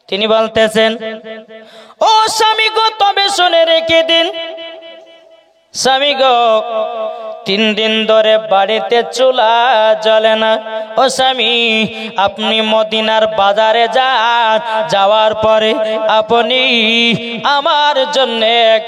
তিনি বলতেছেন, ও স্বামী গো, তবে শুনে রেখে দিন, স্বামী গো 3 দিন ধরে বাড়িতে চুলা জ্বলে না। ও স্বামী, আপনি মদিনার বাজারে যান, যাওয়ার পরে আপনি আমার জন্য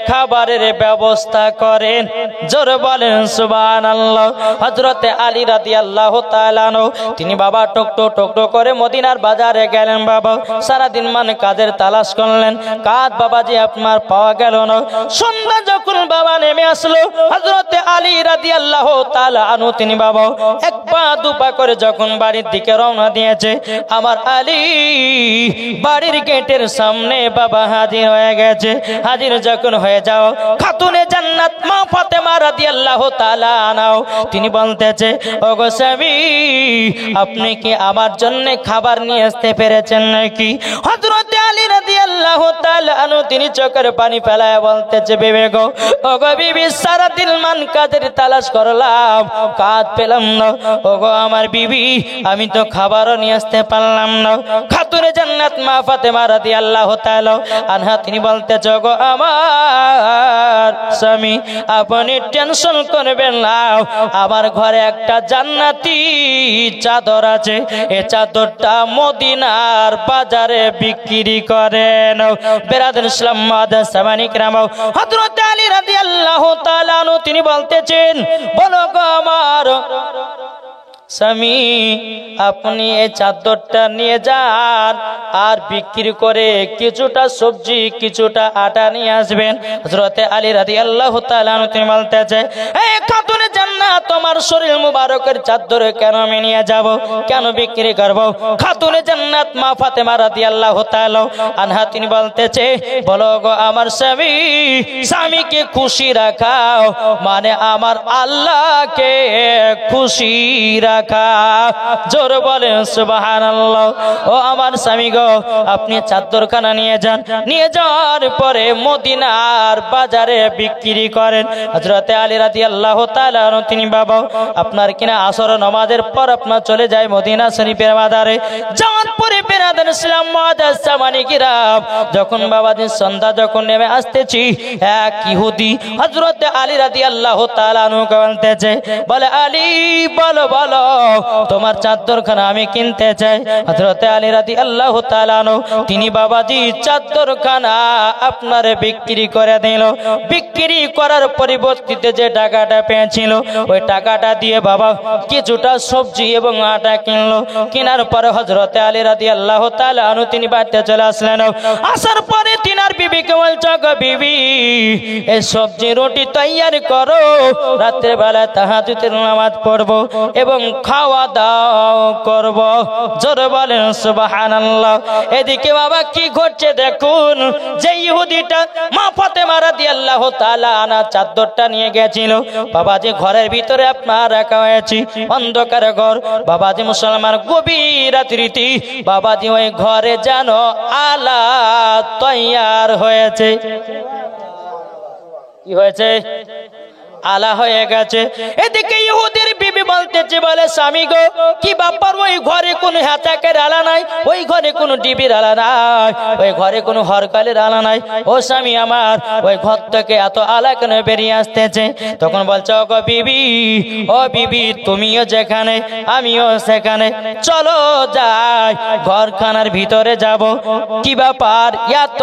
খাবারের ব্যবস্থা করেন। জোরে বলেন সুবহানাল্লাহ। হযরতে আলী রাদিয়াল্লাহু তাআলা আনহু তিনি বাবা টুকটো টুকটো করে মদিনার বাজারে গেলেন। বাবা সারাদিন কাজের তালাশ করলেন, কাজ বাবাজি আপনার পাওয়া গেল না। সন্ধ্যা যখন বাবা নেমে আসলো, হযরতে আলী রাদিয়াল্লাহু তাআলা আনহু তিনি বাবা 1 পা 2 পা করে যখন বাড়ির দিকে রওনা দিয়েছে, আমার আলী বাড়ির গেটের সামনে বাবা হাজির হয়ে গেছে। হাজির যখন হয়ে যাও, খাতুনে জান্নাত মা ফাতেমা রাদিয়াল্লাহু তাআলা আনহা তিনি বলতেছে, ওগো স্বামী, আপনি কি আমার জন্য খাবার নিয়ে আসতে পেরেছেন নাকি? হযরতে আলী রাদিয়াল্লাহু তাআলা আনহু তিনি চোখের পানি ফেলায় বলতেছে, বিবি গো, ওগো বিবি, সারাদিন কাজের তালাশ করলাম, কাজ পেলাম না। ওগো আমার বিবি, আমি তো খাবারও নিয়ে আসতে পারলাম না। খাতুনে জান্নাত মা ফাতেমা রাদিয়াল্লাহু তাআলা আনহা তিনি বলতেছে, ওগো আমার স্বামী, আপনি টেনশন করবেন না, আমার ঘরে একটা জান্নাতি চাদর আছে, এই চাদরটা মদিনার বাজারে বিক্রি করেন। বেরাদার ইসলাম মাদার সামানিক রামাও, হযরত আলী রাদিয়াল্লাহু তাআলা আনহু তিনি বলতেছেন, বলো গো আমার স্বামী, আপনি এই চাদরটা নিয়ে যান আর বিক্রি করে কিছুটা সবজি কিছুটা আটা নিয়ে আসবেন। হযরতে আলী রাদিয়াল্লাহু তাআলা আনহু তিনি বলতেছে, এই খাতুনে জান্নাত, তোমার শরীর মুবারকের চাদর কেন আমি নিয়ে যাব, কেন বিক্রি করব? খাতুনে জান্নাত মা ফাতেমা রাদিয়াল্লাহু তাআলা আনহা তিনি বলতেছে, বলো গো আমার স্বামী, স্বামীকে খুশি রাখাও মানে আমার আল্লাহকে খুশি রাখা। জোর বলেন সুবহানাল্লাহ। ও আমার স্বামী গো, আপনি চাদরখানা নিয়ে যান, নিয়ে যাওয়ার পরে মদিনার বাজারে বিক্রি করেন। হযরতে আলী রাদিয়াল্লাহু তাআলা তিনি বাবা আপনার কিনা আসর নামাজের পর আপনার চলে যায় মদিনা শরীফের বাজারে। যাওয়ার পরে বেরাদার ইসলাম মুআজ্জাজ সামানি কিরাম, যখন বাবাজি সন্ধ্যা যখন নেমে আসতেছি, এক ইহুদি হযরতে আলী রাদিয়াল্লাহু তাআলা বলতেছে, বলে আলী, বলো বলো, তোমার চাদরখানা আমি কিনতে চাই। হযরতে আলী রাদিয়াল্লাহু তাআলা তিনি বাবাজি চাদরখানা আপনার বিক্রি করে দিল। বিক্রি করার পরিবর্তে যে টাকাটা পেয়েছিল, ওই টাকাটা দিয়ে বাবা কিছুটা সবজি এবং আটা কিনলো। কেনার পরে হযরতে আলী রাদিয়াল্লাহু তাআলা তিনি বাড়িতে চলে আসলেন। আসার পরে তিনার বিবিকে বলছে, গো বিবি, এই সবজি রুটি তৈয়ার করো, রাতের বেলা তাহাজ্জুদের নামাজ পড়বো এবং খাওয়া দাওয়া করব। জোরে বলেন সুবহানাল্লাহ। এদিকে বাবা কি ঘটছে দেখুন, যে ইহুদিটা মা ফাতেমা রাদিয়াল্লাহু তাআলা আনা চাদরটা নিয়ে গেছিল, বাবাজি ঘরের ভিতরে আপনার রাখা হয়েছে, অন্ধকার ঘর। বাবাজি মুসলমান গভীর রাত্রিতে বাবাজি ওই ঘরে যেন আলা তৈয়ার হয়েছে। কি হয়েছে? আলা হয়ে গেছে। এদিকে ইহুদির বিবি বলতেছে, বলে স্বামী গো, কি ব্যাপার, ওই ঘরে কোনো হ্যাচাকের আলা নাই, ওই ঘরে কোনো ডিবির আলা নাই, ওই ঘরে কোনো হরকালের আলা নাই। ও স্বামী আমার, ওই ঘর থেকে এত আলা কেন বেরিয়ে আসতেছে? তখন বলছে, ও গো বিবি, ও বিবি, তুমিও যেখানে আমিও সেখানে, চলো যাই ঘরখানার ভিতরে যাব। কি ব্যাপার, এত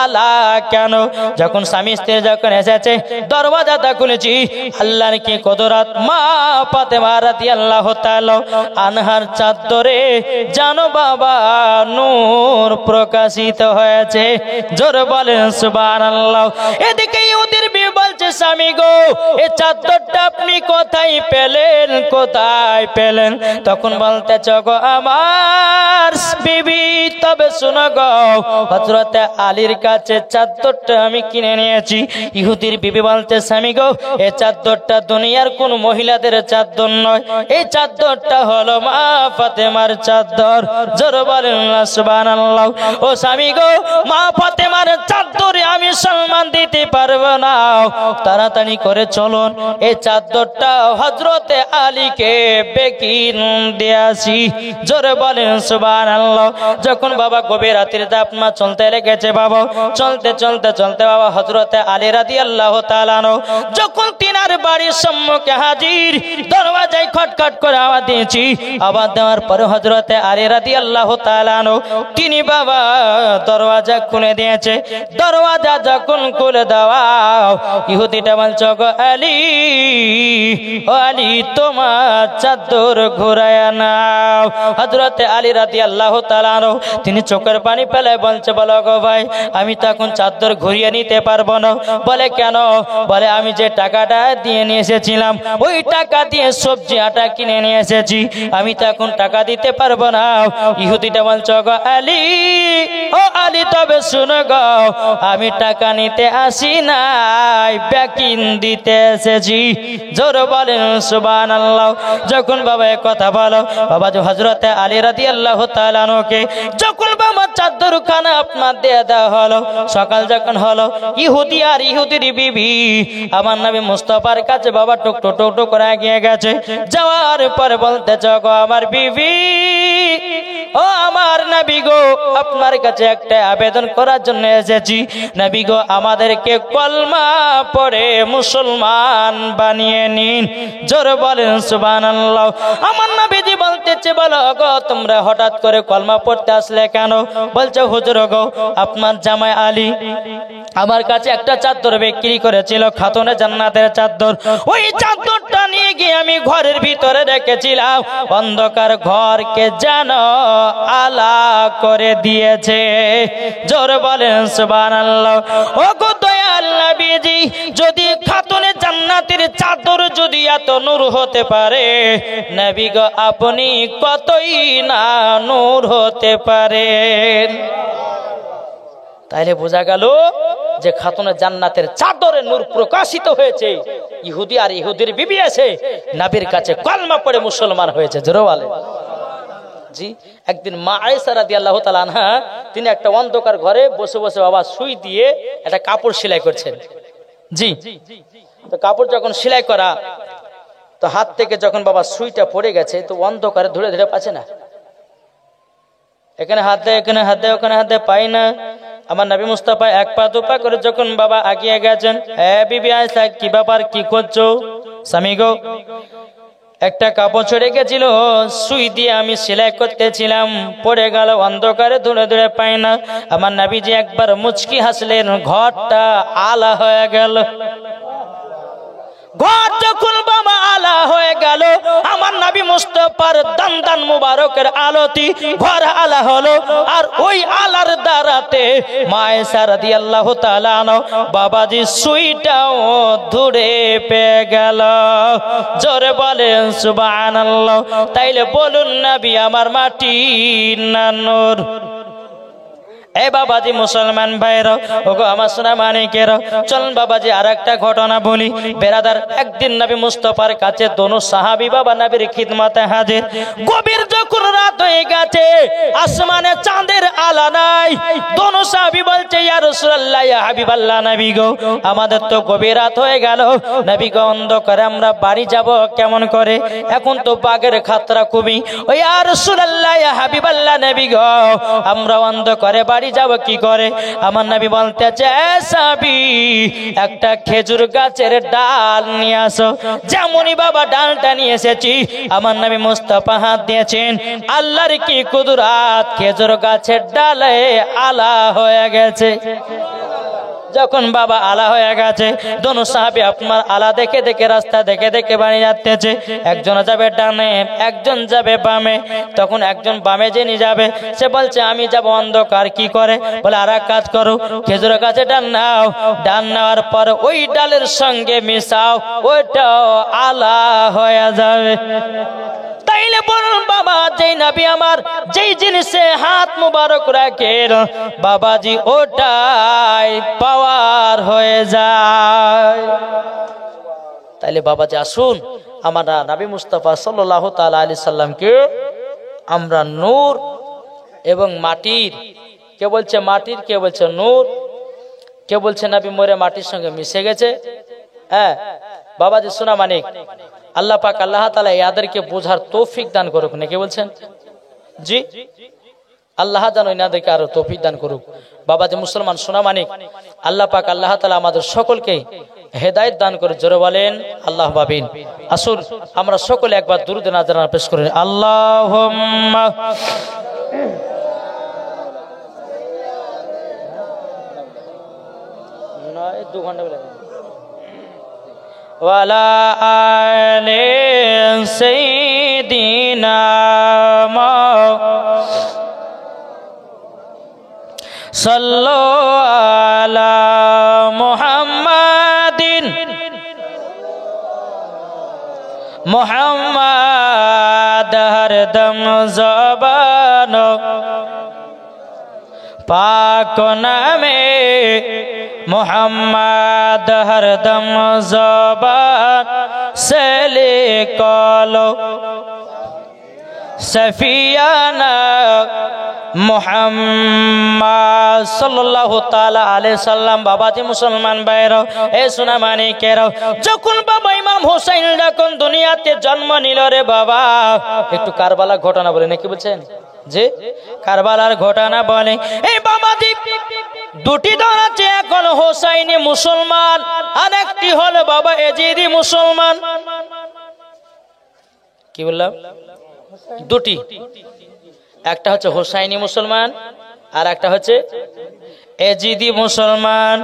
আলা কেন? যখন স্বামী স্ত্রী যখন এসেছে, দরওয়াজাটা খুলে আল্লাহর কি কুদরত, মা ফাতেমা রাদিয়াল্লাহু তাআলা আনহার চাদরে জানো বাবা নূর প্রকাশিত হয়েছে। জোরে বলেন সুবহানাল্লাহ। এদিকে ইহুদির বিবি বলছে, স্বামী গো, এই চাদরটা আপনি কোথায় পেলেন, কোথায় পেলেন? তখন বলতেছে, গো আমার বিবি, তবে শোনো গো, হযরতে আলীর কাছে চাদরটা আমি কিনে নিয়েছি। ইহুদির বিবি বলতে, স্বামী গো, এই চাদরটা দুনিয়ার কোন মহিলাদের চাদর নয়, এই চাদরটা হলো মা ফাতেমার চাদর। জোরে বলেন সুবহানাল্লাহ। ও স্বামী গো, মা ফাতেমার চাদরে আমি সম্মান দিতে পারবো না, তাড়াতাড়ি করে চলুন এই চাদরটা হযরতে আলীকে বেকিন দিয়ে আসি। জোরে বলেন সুবহানাল্লাহ। যখন বাবা গভীর রাতের আপনার চলতে লেগেছে বাবা। চলতে চলতে চলতে বাবা হযরতে আলী রাদিয়াল্লাহু তাআলা আনহু যখন তিনার বাড়ির সম্মুখে হাজির, দরওয়াজায় খটখট করে আওয়াজ দিয়েছি। আওয়াজ দেওয়ার পরে হযরতে আলী রাদিয়াল্লাহু তাআলা আনহু তিনি বাবা দরওয়াজা খুলে দিয়েছে। দরওয়াজা যখন খুলে দেওয়া, ইহুদিটা বলছে গো আলী, ও আলী তোমার চাদর ঘুরায় নাও। হযরতে আলী রাদিয়াল্লাহু তাআলা আনহু তিনি চোখের পানি ফেলে বলছে বলো গো ভাই, আমি তো এখন চাদর ঘুরিয়ে নিতে পারবো না। বলে কেন? বলে আমি যে টাকাটা দিয়ে নিয়ে এসেছিলাম, ওই টাকা দিয়ে সবজি আটা কিনে নিয়ে এসেছি, আমি তো এখন টাকা দিতে পারবো না। ইহুদিটা বলছে গো আলী, ও আলী তবে শুনো গো, আমি টাকা নিতে আসি নাই, ব্যাকিন দিতে এসেছি। জোর বলেন সুবহানাল্লাহ। যখন বাবা এই কথা বলো, বাবা যে হযরতে আলী রাদিয়াল্লাহু তাআলা আনহুকে যখন বাবা চাদর খানা আপনার দিয়ে দেওয়া হলো, সকাল যখন হলো, ইহুদি আর ইহুদির বিবি আমার নবী মুস্তাফার কাছে বাবা টুক টুক টুক করে এগিয়ে গেছে। যাওয়ার পরে বলতেছে গো আমার বিবি, ও আমার নবী গো, আপনার কাছে একটা আবেদন করার জন্য এসেছি। নবী গো, আমাদেরকে কলমা পড়ে মুসলমান বানিয়ে নিন। জোরে বলেন সুবহানাল্লাহ। আমার নবীজি বলতেছে বলো গো, তোমরা হঠাৎ করে কলমা পড়তে আসলে কেন? বলছে হুজুর গো, আপনার জামাই আলী আমার কাছে একটা চাদর বিক্রি করেছিল, খাতুনে জান্নাতের চাদর। ওই চাদরটা নিয়ে গিয়ে আমি ঘরের ভিতরে রেখেছিলাম, অন্ধকার ঘরকে যেন আলা করে দিয়েছে। জোরে বলেন সুবহানাল্লাহ। ও গো দয়াল নবীজি, যদি খাতুনে জান্নাতের চাদর যদি এত নূর হতে পারে, নবী গো আপনি কতই না নূর হতে পারেন। তাইলে বোঝা গেল যে খাতুনে জান্নাতের চাদরে নূর প্রকাশিত হয়েছে। ইহুদি আর ইহুদির বিবি আছে, নবীর কাছে কলমা পড়ে মুসলমান হয়েছে। জোরে বলেন জি। একদিন মা আয়েশা রাদিয়াল্লাহু তাআলা আনহা তিনি একটা অন্ধকার ঘরে বসে বসে বাবা সুই দিয়ে একটা কাপড় সেলাই করছেন। জি। তো কাপড় যখন সেলাই করা, তো হাত থেকে যখন বাবা সুইটা পড়ে গেছে, তো অন্ধকারে ধরে ধরে পাচ্ছে না, এখানে হাত দেয়, এখানে হাত দেয়, ওখানে হাত দেয়, পাই না। আমার নবী মুস্তাফা এক পা দু পা করে যখন বাবা আগিয়ে গেছেন, বিবি আয়েশা কি ব্যাপার, কি করছো? স্বামী গো, একটা কাপড় ছড়ে গেছিল, সুই দিয়ে আমি সেলাই করতেছিলাম, পড়ে গেল, অন্ধকারে ধরে ধরে পাই না। আমার নবীজি একবার মুচকি হাসলেন, ঘরটা আলা হয়ে গেল। ঘর যখন বাবা আলা হয়ে গেল, আমার নবী মুস্তাফার দান মুবারকের আলোতে ঘর আলা হলো। আর ওই আলার দ্বারাতে মা আয়েশা রাদিয়াল্লাহু তাআলা আনহা বাবাজি সুইটাও ধরে পেয়ে গেল। জোরে বলেন সুবহানাল্লাহ। তাইলে বলুন নবী আমার মাটি না নূর? এ বাবাজি মুসলমান ভাইরা, ওগো আমার সোনা মানিকেরা, চলুন বাবাজি আর একটা ঘটনা বলি। বেরাদার, একদিন নবী মুস্তাফার কাছে দোনো সাহাবী বাবা নবীর খিদমতে হাজির। গভীর যখন রাত হয়ে গেছে, আসমানে চাঁদের আলো নাই। দোনো সাহাবী বলছে ইয়া রাসূলুল্লাহ, ইয়া হাবিবাল্লাহ, নবী গো আমাদের তো গভীর রাত হয়ে গেল, নবী গো অন্ধকারে আমরা বাড়ি যাব কেমন করে? এখন তো বাঘের খাতরা খুবই। ও ইয়া রাসূলুল্লাহ, ইয়া হাবিবাল্লাহ, নবী গো আমরা অন্ধকারে বাড়ি যাব কি করে? আমার নবী বলতেছে সাহাবী, একটা খেজুর গাছের ডাল নিয়ে আসো। যেমনই বাবা ডালটা নিয়ে এসেছি, আমার নবী মুস্তাফা হাত দিয়েছেন, আল্লাহর কি কুদরত, খেজুর গাছের ডালে আলা হয়ে গেছে। যখন বাবা আলা হয়ে গেছে, দোনো সাহাবী আপনার আলা দেখে দেখে, রাস্তা দেখে দেখে বাড়ি যাচ্ছে। একজন যাবে ডানে, একজন যাবে বামে। তখন একজন বামে যিনি যাবে, সে বলছে আমি যাব অন্ধকার, কি করে? বলে আর এক কাজ করো, খেজুর গাছে ডাল নাও, ডাল নেওয়ার পর ওই ডালের সঙ্গে মিশাও, ওইটাও আলা হয়ে যাবে। তাইলে বলুন বাবা, যেই নবী আমার যেই জিনিসে হাত মুবারক রাখেন, বাবাজি ওটাই পাওয়ার হয়ে যায়। তাইলে বাবাজি আসুন, আমরা নবী মুস্তাফা সাল্লাল্লাহু তাআলা আলাইহি সাল্লামকে আমরা নূর এবং মাটির, কে বলছে মাটির, কে বলছে নূর, কে বলছে নবী মরে মাটির সঙ্গে মিশে গেছে। হ্যাঁ বাবাজি সোনা মানিক, আল্লাহ পাক আল্লাহ তাআলা এদেরকে বোঝার তৌফিক দান করুক না, কে বলছেন? জি আল্লাহ যেন এনাদেরকে আরো তৌফিক দান করুক। বাবা যে মুসলমান সোনা মানিক, আল্লাহ পাক আল্লাহ তাআলা আমাদের সকলকে হেদায়েত দান করে। জোরে বলেন আল্লাহ আমিন। আসুন আমরা সকলে একবার দুরূদ নাজরানা পেশ করি। আল্লাহুম্মা নয় 2 ঘন্টা লাগে ওয়ালা আলি সাইয়্যিদিনা সাল্লু আলা মুহাম্মাদিন মুহাম্মাদ হরদম জবান পাক নামে মুহাম্মাদ হরদম জবান সে লিখলো সফিয়ানা মুহাম্মদ সাল্লাল্লাহু তাআলা আলাইহি সাল্লাম। বাবাজি মুসলমান ভাইরা, এ সোনা মানিকেরা, যখন বাবা ইমাম হোসেন যখন দুনিয়াতে জন্ম নিল রে বাবা, একটু কারবালার ঘটনা বলে নাকি বলছেন যে কারবালার ঘটনা বলে। এই বাবাজি দুটি দল আছে, এক হলো হোসাইনি মুসলমান আর একটি হলো বাবা এজিদি মুসলমান। কি বললাম? দুটি, একটা হচ্ছে হোসাইনি মুসলমান আর একটা হচ্ছে এজিদি মুসলমান।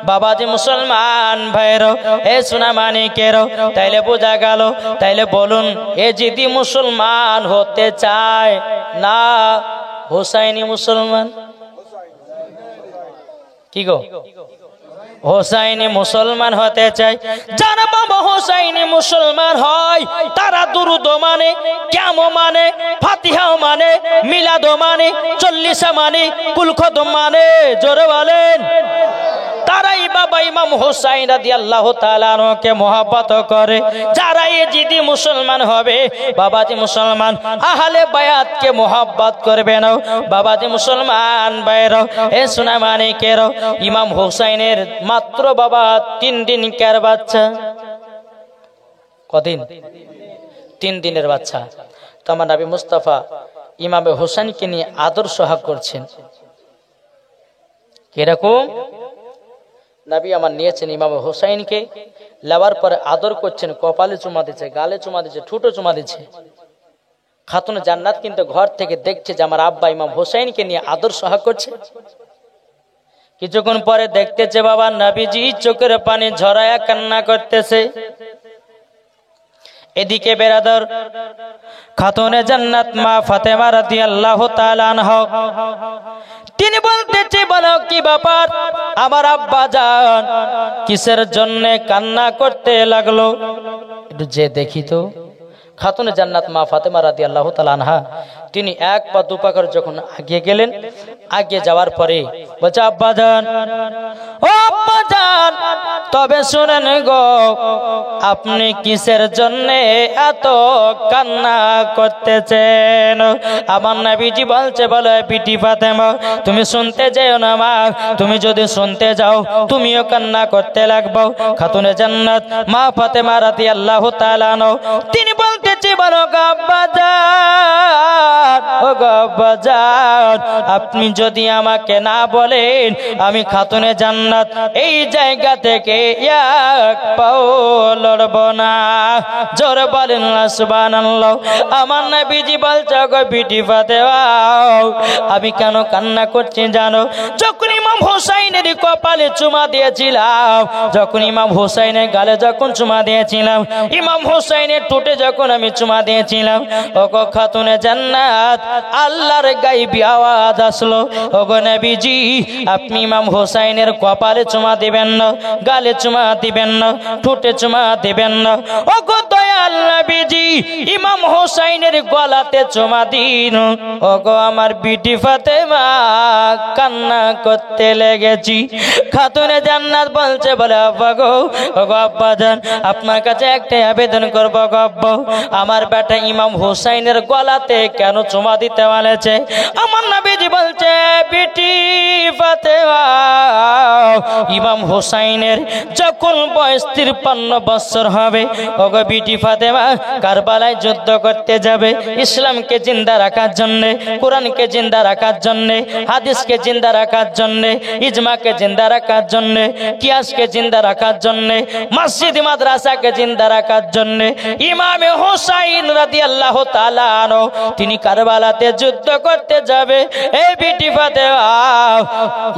বাবাজি মুসলমান ভাইরো, এ সোনা মানিকেরো, তাইলে বোঝা গেল, তাইলে বলুন এজিদি মুসলমান হতে চায় না হোসাইনি মুসলমান? কি গো, হোসাইনি মুসলমান হতে চাই। যারা বাবা হোসাইনি মুসলমান হয় তারা দুরুদ মানে, কিয়ামো মানে, ফাতিহাও মানে, মিলাদও মানে, চল্লিশা মানে, কুলখতম মানে। জোরে বলেন। তারাই বাবা ইমাম হোসাইন রাদিয়াল্লাহু তাআলা আনহুকে মহব্বত করে। যারা এজিদি মুসলমান হবে, বাবাজি মুসলমান আহলে বায়াতকে মহব্বত করবে না। বাবাজি মুসলমান ভাইরা, এ সোনা মানিকেরা, ইমাম হোসাইনের মাত্র বাবা 3 দিন কার বাচ্চা। কদিন? 3 দিনের বাচ্চা। তো আমার নবী মুস্তাফা ইমামে হোসেনকে নিয়ে আদর সোহাগ করছেন। কিরকম? নবী আমার নিয়েছেন ইমামে হোসেনকে, লেবার পরে আদর করছেন, কপালে চুমা দিচ্ছে, গালে চুমা দিচ্ছে, ঠোঁটে চুমা দিচ্ছে। খাতুন জান্নাত কিন্তু ঘর থেকে দেখছে যে আমার আব্বা ইমাম হোসেনকে নিয়ে আদর সোহাগ করছে। কিছুক্ষণ পরে দেখতেছে বাবা নবীজি চোখের পানি ঝরায়া কান্না করতেছে। এদিকে বেরাদর খাতুনে জান্নাত মা ফাতেমা রাদিয়াল্লাহু তাআলা আনহা, তিনি বলতেছে, বলো কি ব্যাপার, আমার আব্বা জান কিসের জন্য কান্না করতে লাগলো? একটু যে দেখি তো। খাতুনে জান্নাত মা ফাতেমা রাদিয়াল্লাহু তাআলা আনহা, তিনি 1 পা 2 পা করে যখন এগিয়ে গেলেন, এগিয়ে যাওয়ার পরে বলছে, আব্বা জান, ও আব্বা জান, তবে শুনেন গো, আপনি কিসের জন্য এত কান্না করতেছেন? আমার নবীজি বলছে, বলে বিটি ফাতেমা, তুমি শুনতে যেও না মা, তুমি যদি শুনতে যাও তুমিও কান্না করতে লাগবে। খাতুনে জান্নাত মা ফাতেমা রাদিয়াল্লাহু তাআলা আনহা, তিনি বলতেছে, বলো গো আব্বা জান, ও গো আব্বা জান, আপনি যদি আমাকে না বলেন আমি খাতুনে জান্নাত এই জায়গা থেকে 1 পাও লড়ব না। জোরে বলেন না সুবহানাল্লাহ। আমার নবীজি বলছে, গো বিটি ফাতেমা, আমি কেন কান্না করছি জানো? যখন ইমাম হোসেনের কপালে চুমা দিয়েছিলাম, যখন ইমাম হোসেনের গালে যখন চুমা দিয়েছিলাম, ইমাম হোসেনের ঠোঁটে যখন আমি চুমা দিয়েছিলাম, ও গো খাতুনে জান্নাত, আল্লাহর গায়বী আওয়াজ আসলো, ও গো নবীজি, আপনি ইমাম হোসেনের কপালে চুমা দিবেন না, গালে চুমা দিবেন না, ঠোঁটে চুমা দিবেন না। ও গো দয়াল নবীজি, ইমাম হোসেনের গলাতে চুমা দিন। ও গো আমার বিটি ফাতেমা, কান্না করতে লেগেছি। খাতুনে জান্নাত বলছে, বলে আব্বা গো, ও গো আব্বা জান, আপনার কাছে একটাই আবেদন করব গো আব্বা, আমার বেটা ইমাম হোসেনের গলাতে কেন চুমা দিতে বলেছে? আমার নবীজি বলছে, বিটি ফাতেমা, ইমাম হুসাইনের যখন বয়স 53 বছর হবে, ওগো বিটি ফাতেমা কারবালায় যুদ্ধ করতে যাবে ইসলামকে জিন্দা রাখার জন্য, কোরআনকে জিন্দা রাখার জন্য, হাদিসকে জিন্দা রাখার জন্য, ইজমাকে জিন্দা রাখার জন্য, কিয়াসকে জিন্দা রাখার জন্য, মসজিদ মাদ্রাসাকে জিন্দা রাখার জন্য ইমাম হুসাইন রাদিয়াল্লাহু তাআলা আনহু তিনি কারবালাতে যুদ্ধ করতে যাবে। এই বিটি ফাতেমা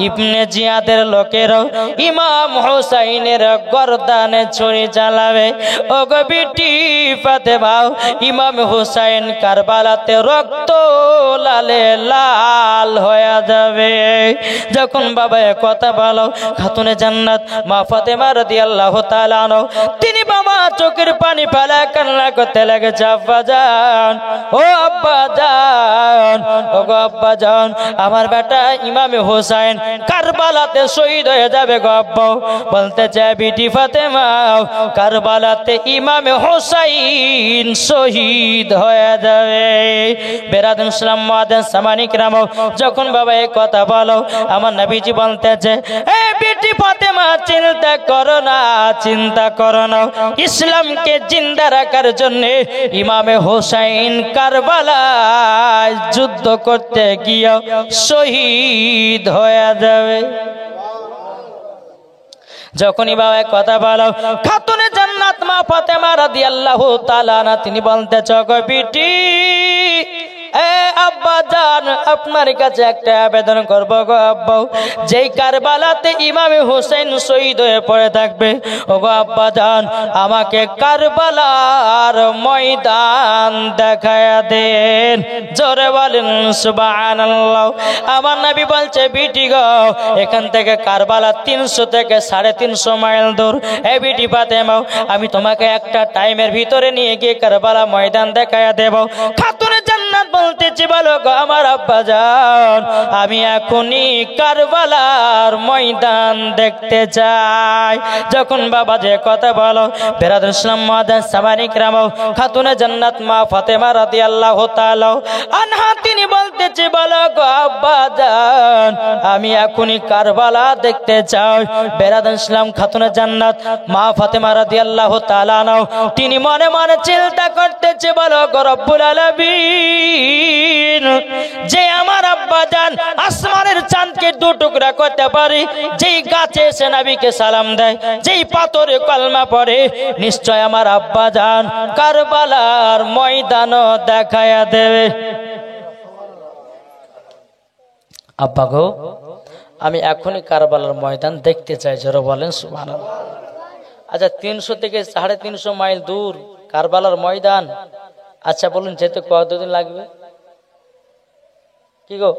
ইবনে জিয়াদের লোকেরাও ইমাম হুসাইনের গর্দানে ছুরি চালাবে। ওগো বিটি ফাতেমা ইমাম হুসাইন কারবালাতে রক্ত লালে লাল হয়ে যাবে। যখন বাবা কথা বলো খাতুনে জান্নাত মা ফাতেমা রাদিয়াল্লাহু তাআলা আনহা তিনি বাবা চোখের পানি ফেলে কান্না করতে লেগেছে। আব্বা জান, ও আব্বা জান, ও গো আব্বা জান, আমার বেটা ইমাম হুসাইন কারবালাতে শহীদ হয়ে যাবে গো আব্বা। বলতে চায় বিটি ফাতেমা কারবালাতে ইমাম হুসাইন শহীদ হয়ে যাবে। বেরাদুন ইসলাম মুআদ্দিন সামানি کرام যখন বাবা এই কথা বলো আমার নবীজি বলতেছে এ বিটি ফাতেমা চিন্তা করো না, চিন্তা করো না, ইসলামকে জিন্দা রাখার জন্য ইমাম হুসাইন কারবালায় যুদ্ধ করতে গিয়ে শহীদ হয়ে যাবে। যখনই বাবা কথা বলো খাতুনে জান্নাত মা ফাতেমা রাদিয়াল্লাহু তাআলা আনহা তিনি বলতে গো বিটি এ আব্বা জান আপনার কাছে একটা আবেদন করব গো আব্বা, যেই কারবালাতে ইমাম হুসাইন শহীদ হয়ে পড়ে থাকবে ও গো আব্বা জান আমাকে কারবালার ময়দান দেখায়া দেন। জোরে বলেন সুবহানাল্লাহ। আমার নবী বলছে বিটি গো এখান থেকে কারবালা 300 থেকে 350 মাইল দূর। এই বিটি ফাতেমা আমি তোমাকে একটা টাইমের ভিতরে নিয়ে গিয়ে কারবালা ময়দান দেখায়া দেব। খাতুনে জান্নাত বলতেছি বলো গো আমার আব্বা জান আমি এখনই কারবালার ময়দান দেখতে চাই। যখন বাবা যে কথা বলো বেরাদুন ইসলাম মুআদ্দিন সামানি کرام খাতুনে জান্নাত মা ফাতেমা রাদিয়াল্লাহু তাআলা আনহা তিনি বলতেছি বলো গো আব্বা জান আমি এখনই কারবালা দেখতে চাই। বেরাদুন ইসলাম খাতুনে জান্নাত মা ফাতেমা রাদিয়াল্লাহু তাআলা আনহা তিনি মনে মনে চিন্তা করতেছে বলো গো রব্বুল আলামিন যে আমার আব্বা জান আসমানের চাঁদকে দু টুকরা করতে পারে, যেই গাছে এসে নবীকে সালাম দেয়, যেই পাথরে কলমা পড়ে, নিশ্চয় আমার আব্বা জান কারবালার ময়দানও দেখায়া দেবে। আব্বা গো আমি এখনই কারবালার ময়দান দেখতে চাই। জোরে বলেন সুবহানাল্লাহ। আচ্ছা 300 থেকে 350 মাইল দূর কারবালার ময়দান, আচ্ছা বলুন যেতে কতদিন লাগবে? কি গো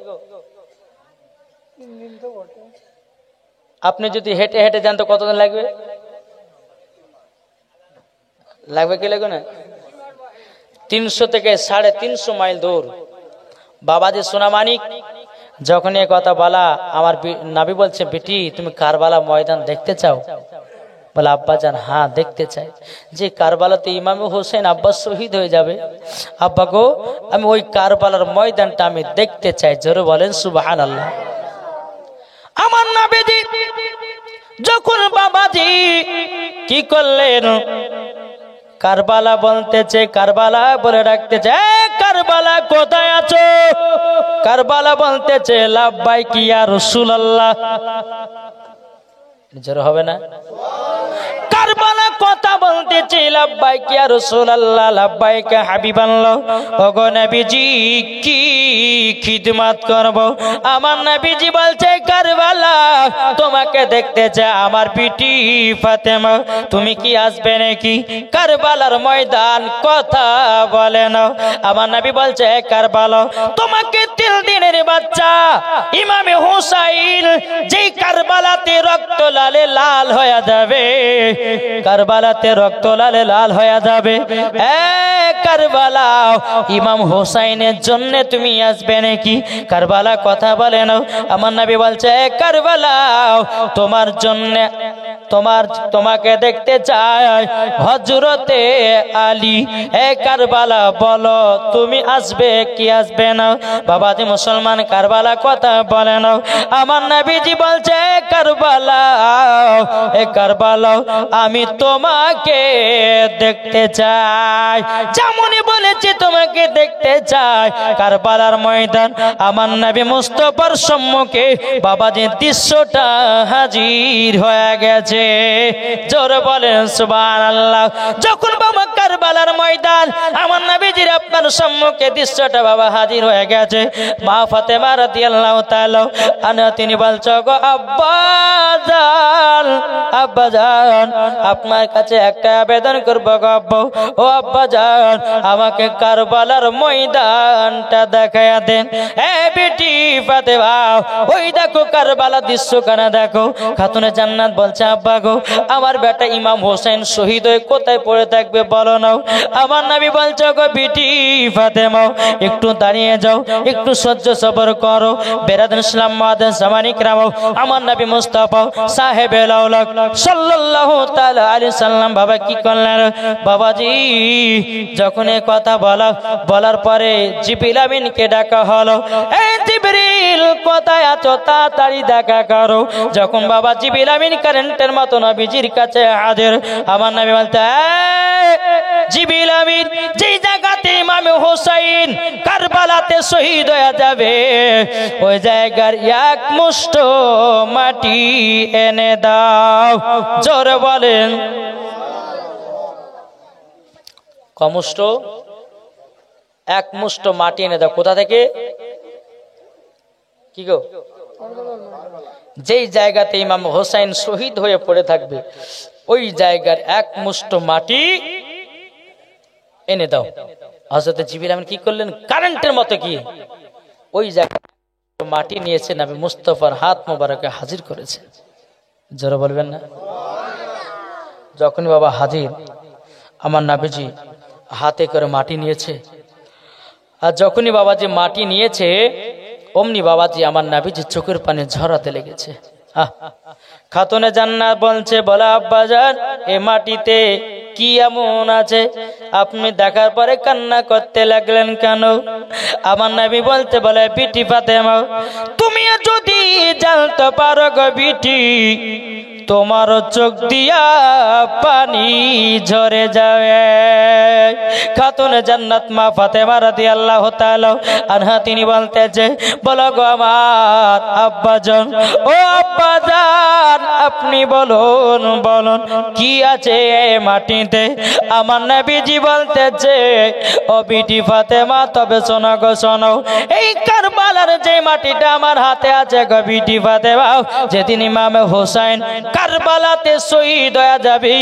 আপনি যদি হেঁটে হেঁটে যান তো কতদিন লাগবে? লাগবে কি লাগবে না? 300 থেকে 350 মাইল দূর। বাবাজি সোনামানিক যখন এই কথা বলা আমার নবী বলছে বেটি তুমি কারবালা ময়দান দেখতে চাও? বলে আব্বা জান হ্যাঁ দেখতে চাই। যে কারবালাতে ইমাম হুসাইন আব্বা শহীদ হয়ে যাবে আব্বা গো আমি ওই কারবালার ময়দানটা আমি দেখতে চাই। জোরে বলেন সুবহানাল্লাহ। আমার নবীজি যখন বাবাজি কি করলেন কারবালা বলতেছে, কারবালা বলে রাখতেছে কারবালা কোথায় আছো? কারবালা বলতেছে লাব্বাইক ইয়া রাসূলুল্লাহ। জোরে হবে না? কারবালা কথা বলতেছে লাব্বাইক ইয়া রাসূলুল্লাহ, লাব্বাইক হাবিবাল্লাহ। ওগো নবীজি কি খিদমত করব? আমার নবীজি বলছে কারবালা তোমাকে দেখতে চাই আমার বিটি ফাতেমা, তুমি কি আসবে নাকি? কারবালার ময়দান কথা বলে না। আমার নবী বলছে কারবালা তোমাকে 3 দিনের বাচ্চা ইমাম হুসাইন যেই কারবালাতে রক্ত লালে লাল হয়ে যাবে, কারবালাতে রক্ত লালে লাল হয়ে যাবে, কারবালা ইমাম হুসাইনের জন্য তুমি আসবে নাকি? কারবালা কথা বলে না। আমার নবী বলছে কারবালা তোমার জন্য তোমাকে দেখতে চাই হযরতে আলী। এ কারবালা বলো তুমি আসবে কি আসবে না? বাবাজি মুসলমান কারবালা কথা বলে না। আমার নবীজি বলছে কারবালা, এ কারবালা আমি তোমাকে দেখতে চাই, যেমনই বলেছি তোমাকে দেখতে চাই। কারবালার ময়দান আমার নবী মুস্তাফার সম্মুখে বাবাজি দৃশ্যটা হাজির হয়ে গেছে। জোরে বলেন সুবহানাল্লাহ। যখন বাবা কারবালার ময়দান আমার নবীজির আপনার সম্মুখে দৃশ্যটা বাবা হাজির হয়ে গেছে, মা ফাতেমা রাদিয়াল্লাহু তাআলা আনহা তিনি বলছো গো আব্বাজান, আব্বাজান আপনার কাছে একটা আবেদন করব গো আব্বা, ও আব্বাজান আমাকে কারবালার ময়দানটা দেখায়া দেন। এ বেটি ফাতেমা ওই দেখো কারবালা দৃশ্যখানা দেখো। খাতুনে জান্নাত বলছে আব্বা গো আমার বেটা ইমাম হোসেন শহীদ হয়ে কোথায় পড়ে থাকবে বলো না। আমার নবী বলছে গো বেটি ফাতেমা একটু দাঁড়িয়ে যাও, একটু সহ্য সবর করো। বেরাদুল ইসলাম মাদান জামানিক রামও আমার নবী মুস্তাফা সাহেবে লাউলাক সাল্লাল্লাহু তাআলা আলাইহি সাল্লাম বাবা কি করলেন? বাবাজি যখন এই কথা বলার পরে জিবরিল আমিনকে ডাকা হলো। এই জিবরিল কোথায় আছো তাড়াতাড়ি দেখা করো। যখন বাবা জিবরিল আমিন কারেন্টের মতো নবীজির কাছে হাজির, আমার নবী বলতে জিবরিল আমিন যেই জায়গাতে ইমাম হোসেন কারবালাতে শহীদ হয়ে যাবে ওই জায়গার এক মুষ্ঠ মাটি এনে দাও। জোরে বলেন কমুষ্ট, এক মুষ্ঠ মাটি এনে দাও। কোথা থেকে? কি গো? যেই জায়গাতে ইমাম হোসেন শহীদ হয়ে পড়ে থাকবে ওই জায়গার এক মুষ্ঠ মাটি এনে দাও। হযরত জিবরিল আমিন কি করলেন? কারেন্টের মতো কি ওই জায়গায় মাটি নিয়েছে নবী মুস্তাফার হাত মোবারকে হাজির করেছে। জোরে বলবেন না? যখনই বাবা হাজির আমার নবীজি হাতে করে মাটি নিয়েছে, আর যখনই বাবাজি মাটি নিয়েছে অমনি বাবাজি আমার নবীজি চোখের পানি ঝরাতে লেগেছে। খাতুনে জান্নাত বলছে বলে আব্বাজান এই মাটিতে কি এমন আছে আপনি দেখার পরে কান্না করতে লাগলেন কেন? আমার নবী বলতে বলে বিটি ফাতেমা তুমি যদি জানতে পারো গো বিটি তোমার চোখ দিয়া পানি ঝরে যাবে। খাতুনে জান্নাত মা ফাতেমা রাদিয়াল্লাহু তাআলা আনহা তিনি বলতেছে বলো গো আমার আব্বাজান, ও আব্বাজান আপনি বলুন বলুন কি আছে এই মাটিতে? আমার নবীজি বলতেছে ও বিটি ফাতেমা তবে শোনো গো শোনো, এই কারবালার যে মাটিটা আমার হাতে আছে গো বিটি ফাতেমা, যেদিন ইমাম হোসেন কারবালাতে শহীদ হয়ে যাবে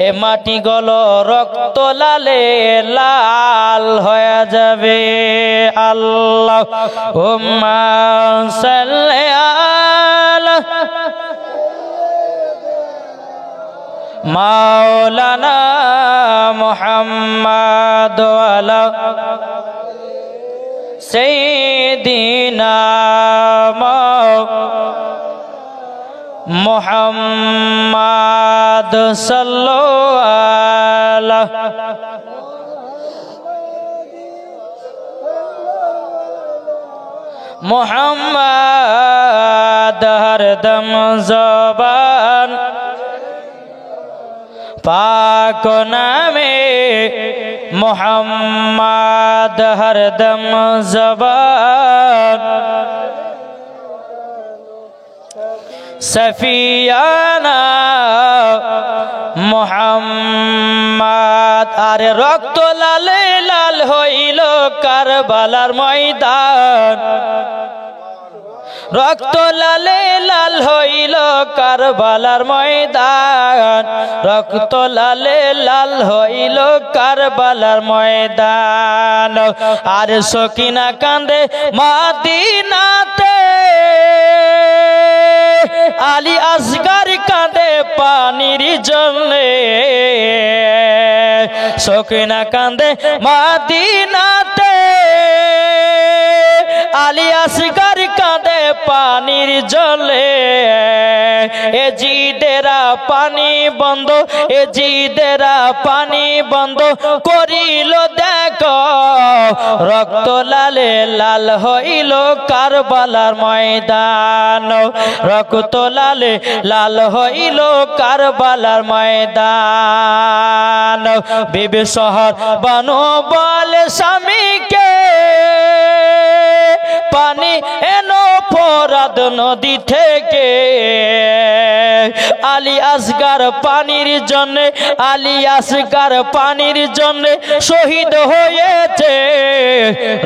এ মাটি গুলো রক্ত লালে লাল হয়ে যাবে। আল্লাহুম্মা সাল্লি আলা মাওলানা মুহাম্মাদ ওয়ালা সাইয়্যিদিনা মুহাম্মাদ সাল্লাল্লাহু মুহাম্মাদ হরদম জবান পাক নামে মুহাম্মাদ হরদম জবান সফিয়ানা মুহাম্মাদ। আরে রক্ত লালে লাল হইল কারবালার ময়দান, রক্ত লালে লাল হইল কারবালার ময়দান, রক্ত লালে লাল হইল কারবালার ময়দান। আর সকিনা কান্দে মাদিনাতে, আলী আসগার কাঁদে পানির জন্যে, সকিনা কাঁদে মাদিনাতে, আলী আসগর কাঁদে পানির জলে এজিদেরা পানি বন্ধ এজিদেরা পানি বন্ধ করিল দেখো রক্ত লালে লাল হইল কারবালার ময়দান রক্ত লালে লাল হইল কারবালার ময়দান বিবি শহর বানু বলে স্বামীকে পানি এনো ফোরাত নদী থেকে আলী আসগর পানির জন্য আলী আসগর পানির জন্য শহীদ হয়েছে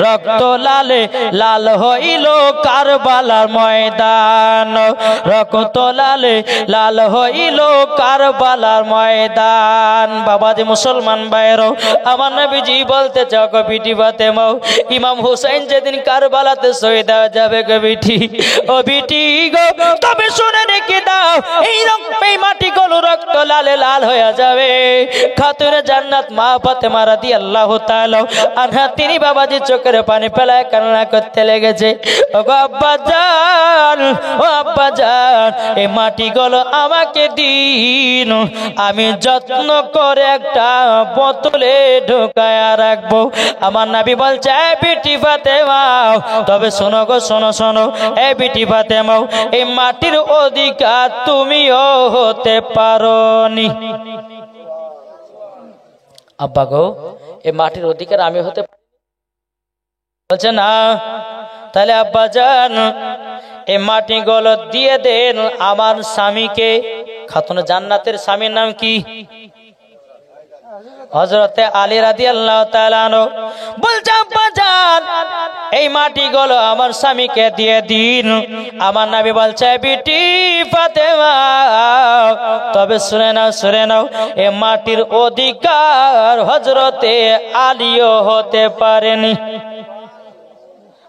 রক্ত লালে লাল হইল কারবালার ময়দান রক্ত লালে লাল হইল কারবালার ময়দান বাবাজি মুসলমান ভাইরা আমার নবীজি বলতে চাও গো বিটি ফাতেমা ইমাম হুসাইন যেদিন কারবালাতে শহীদ হয়ে যাবে গো বিটি ও বিটি গো তবে শুনে রেখে দাও এই মাটিগুলো রক্ত লালে লাল হয়ে যাবে খাতুনে জান্নাত মা ফাতেমা রাদিয়াল্লাহু তাআলা আনহা তিনি বাবাজি চোখের পানি ফেলায় কান্না করতে লেগেছে ও গো আব্বাজান ও আব্বাজান এই মাটিগুলো আমাকে দিন আমি যত্ন করে একটা বোতলে ঢোকায় রাখবো আমার নবী বলছে এই বিটি ফাতেমা তবে শোনো গো শোনো শোনো এই বিটি ফাতেমা এই মাটির অধিকার তুমিও হতে পারোনি আব্বা গো এই মাটির অধিকার আমি হতে বলছে না তাহলে আব্বা জান এই মাটিগুলো দিয়ে দেন আমার স্বামীকে খাতুনে জান্নাতের স্বামীর নাম কি হযরতে আলী রাদিয়াল্লাহু তাআলা আনহু বলছে আব্বা জান এই মাটিগুলো আমার স্বামীকে দিয়ে দিন আমার নবী বলছে বিটি ফাতেমা তবে শুনে নাও এই মাটির অধিকার হযরতে আলীও হতে পারেনি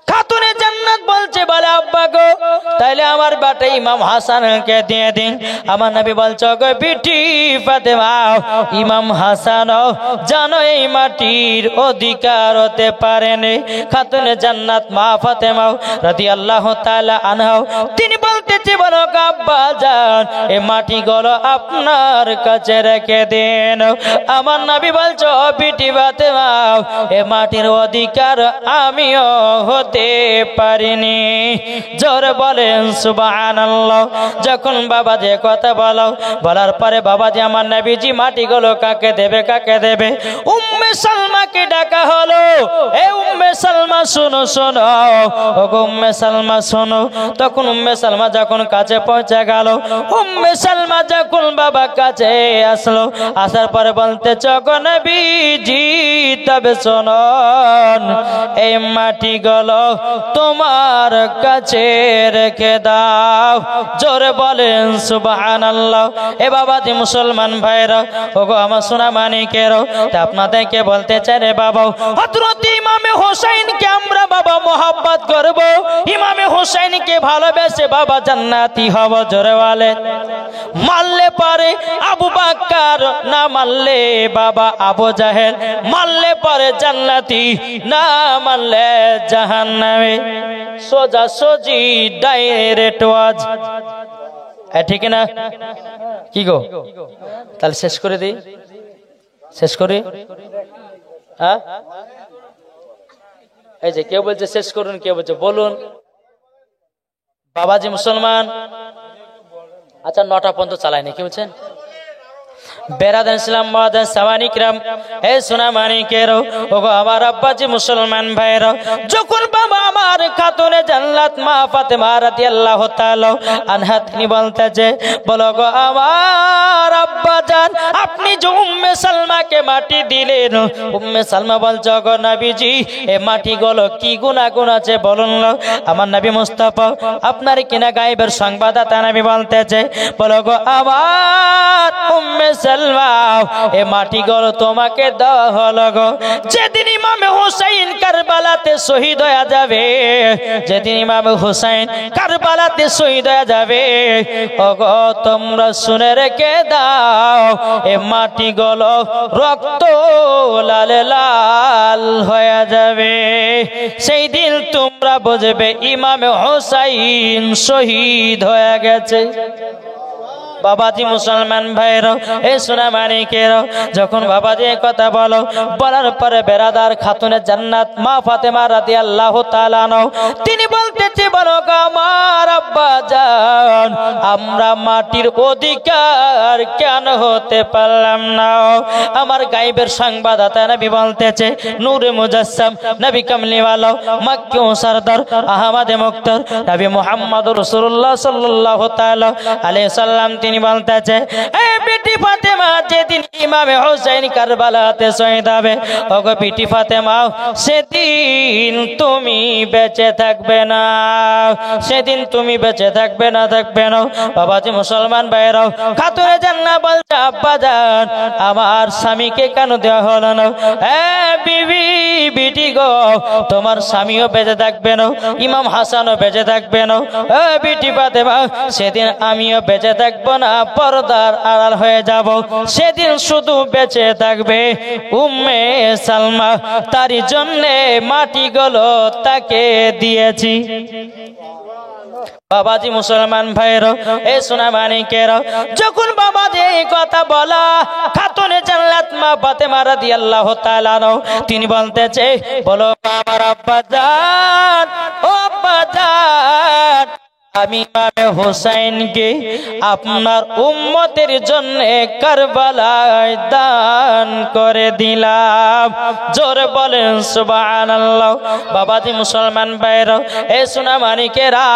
খাতুনে জান্নাত বলছে বলে আব্বা গো তাইলে আমার বেটা ইমাম হাসানকে দিয়ে দিন আমার নবী বলছে গো বিটি ফাতেমা ইমাম হাসান জানো এই মাটির অধিকার হতে পারেনি খাতুনে জান্নাত মা ফাতেমা রাদিয়াল্লাহু তাআলা আনহা তিনি বলতেছে বলো আব্বা জান এই মাটিগুলো আপনার কাছে রেখে দেন আমার নবী বলছে বিটি ফাতেমা এই মাটির অধিকার আমিও হতে পারিনি জোরে বলেন সুবহানাল্লাহ যখন বাবা যে কথা বলার পরে বাবাজি আমার নবীজি মাটিগুলো কাকে দেবে উম্মে সালমাকে ডাকা হলো এ উম্মে সালমা শোনো শোনো ও উম্মে সালমা শোনো তখন উম্মে সালমা যখন কাছে পৌঁছে গেল উম্মে সালমা যখন বাবা কাছে আসলো আসার পরে বলতে গো নবীজি তবে শোনো এই মাটিগুলো তোমার কাছে রেখে দাও জোরে বলেন সুবহানাল্লাহ এ বাবাজি মুসলমান ভাইরা ওগো আমার সোনা মানিকের আপনাদেরকে বলতে চাই রে বাবা হযরত ইমামে হোসেনকে আমরা বাবা মোহাব্বত করব ইমামে হোসেনকে ভালোবেসে বাবা জান্নাতি হব জোরে বলেন মারলে পারে আবু বকর না মারলে বাবা আবু জাহেল মারলে পারে জান্নাতি না মারলে জাহান্নামে সোজা সোজি ডাইরেক্ট ওয়াজ ঠিক না কি গো তাহলে শেষ করে দিই শেষ করি হ্যাঁ এই যে কেউ বলছে শেষ করুন কেউ বলছে বলুন বাবাজি মুসলমান আচ্ছা 9টা পর্যন্ত চালায়নি কি বলছেন বেরাদান ইসলাম মাদান সাওয়ানি کرام এ সোনা মানিকেরও ওগো আমার আব্বাজি মুসলমান ভাইরা যখন বাবা আমার খাতুনে জান্নাত মা ফাতেমা রাদিয়াল্লাহু তাআলা আনহা তিনি বলতেছে বলো গো আমার আব্বা জান আপনি যে উম্মে সালমাকে মাটি দিলেন উম্মে সালমা বলছে গো নবীজি এই মাটিগুলো কি গুনাহ আছে বলুন আমার নবী মুস্তাফা আপনার কিনা গায়েবের সংবাদদাতা নবী বলতেছে বলো গো আমার উম্মে আল্লাহ এ মাটিগুলো তোমাকে দেওয়া হলো গো। যেদিন ইমাম হুসাইন কারবালাতে শহীদ হয়ে যাবে, যেদিন ইমাম হুসাইন কারবালাতে শহীদ হয়ে যাবে, ওগো তোমরা শুনে রেখে দাও, এ মাটিগুলো রক্ত লাল লাল হয়ে যাবে। সেই দিন তোমরা বুঝবে ইমাম হুসাইন শহীদ হয়ে গেছে। বাবাজি মুসলমান ভাইরা, এ সোনা মানিকেরা, যখন বাবাজি কথা বলো, বলার পরে বেরাদার খাতুনে জান্নাত মা ফাতেমা রাদিয়াল্লাহু তাআলা আনহা তিনি বলতেছে, বলো গো আমার আব্বা জান, আমরা মাটির অধিকার কেন হতে পারলাম না? আমার গায়েবের সংবাদদাতা নবী বলতেছে, নূরে মুজাসসাম নবী কামলিওয়ালা মক্কি ও সরদার আহমদে মুক্তার নবী মুহাম্মদুর রাসূলুল্লাহ সাল্লাল্লাহু তাআলা আলাইহি সাল্লাম তিনি বলতেছে, এ বেটি ফাতেমা, যেদিন ইমামে হুসাইন কারবালাতে শহীদ হবে, ওগো বেটি ফাতেমা, সেদিন তুমি বেঁচে থাকবে না, সেদিন তুমি বেঁচে থাকবে না, থাকবে না। বাবাজি মুসলমান ভাইরাও, খাতুনে জান্নাত বলছে, আব্বা জান, আমার স্বামীকে কেন দেওয়া হলো না? এ বিবি, বিটি গো, তোমার স্বামীও বেঁচে থাকবে না, ইমাম হাসানও বেঁচে থাকবে না। এ বিটি ফাতেমা, সেদিন আমিও বেঁচে থাকবো না, পর্দার আড়াল হয়ে যাব। সেদিন শুধু বেঁচে থাকবে উম্মে সালমা, তারই জন্যে মাটিগুলো তাকে দিয়েছি। বাবাজি মুসলমান ভাইরা, এ সোনা মানিকেরা, যখন বাবাজি এই কথা বলা, খাতুনে জান্নাত মা ফাতেমা রাদিয়াল্লাহু তাআলা আনহা তিনি বলতেছে, বলো আমার আব্বা জান, ও আব্বা জান, আমি ইমামে হুসাইনকে আপনার উম্মতের জন্য কারবালায় দান করে দিলাম। জোরে বলেন সুবহানাল্লাহ। বাবাজি মুসলমান ভাইরা, এ সোনা মানিকেরা,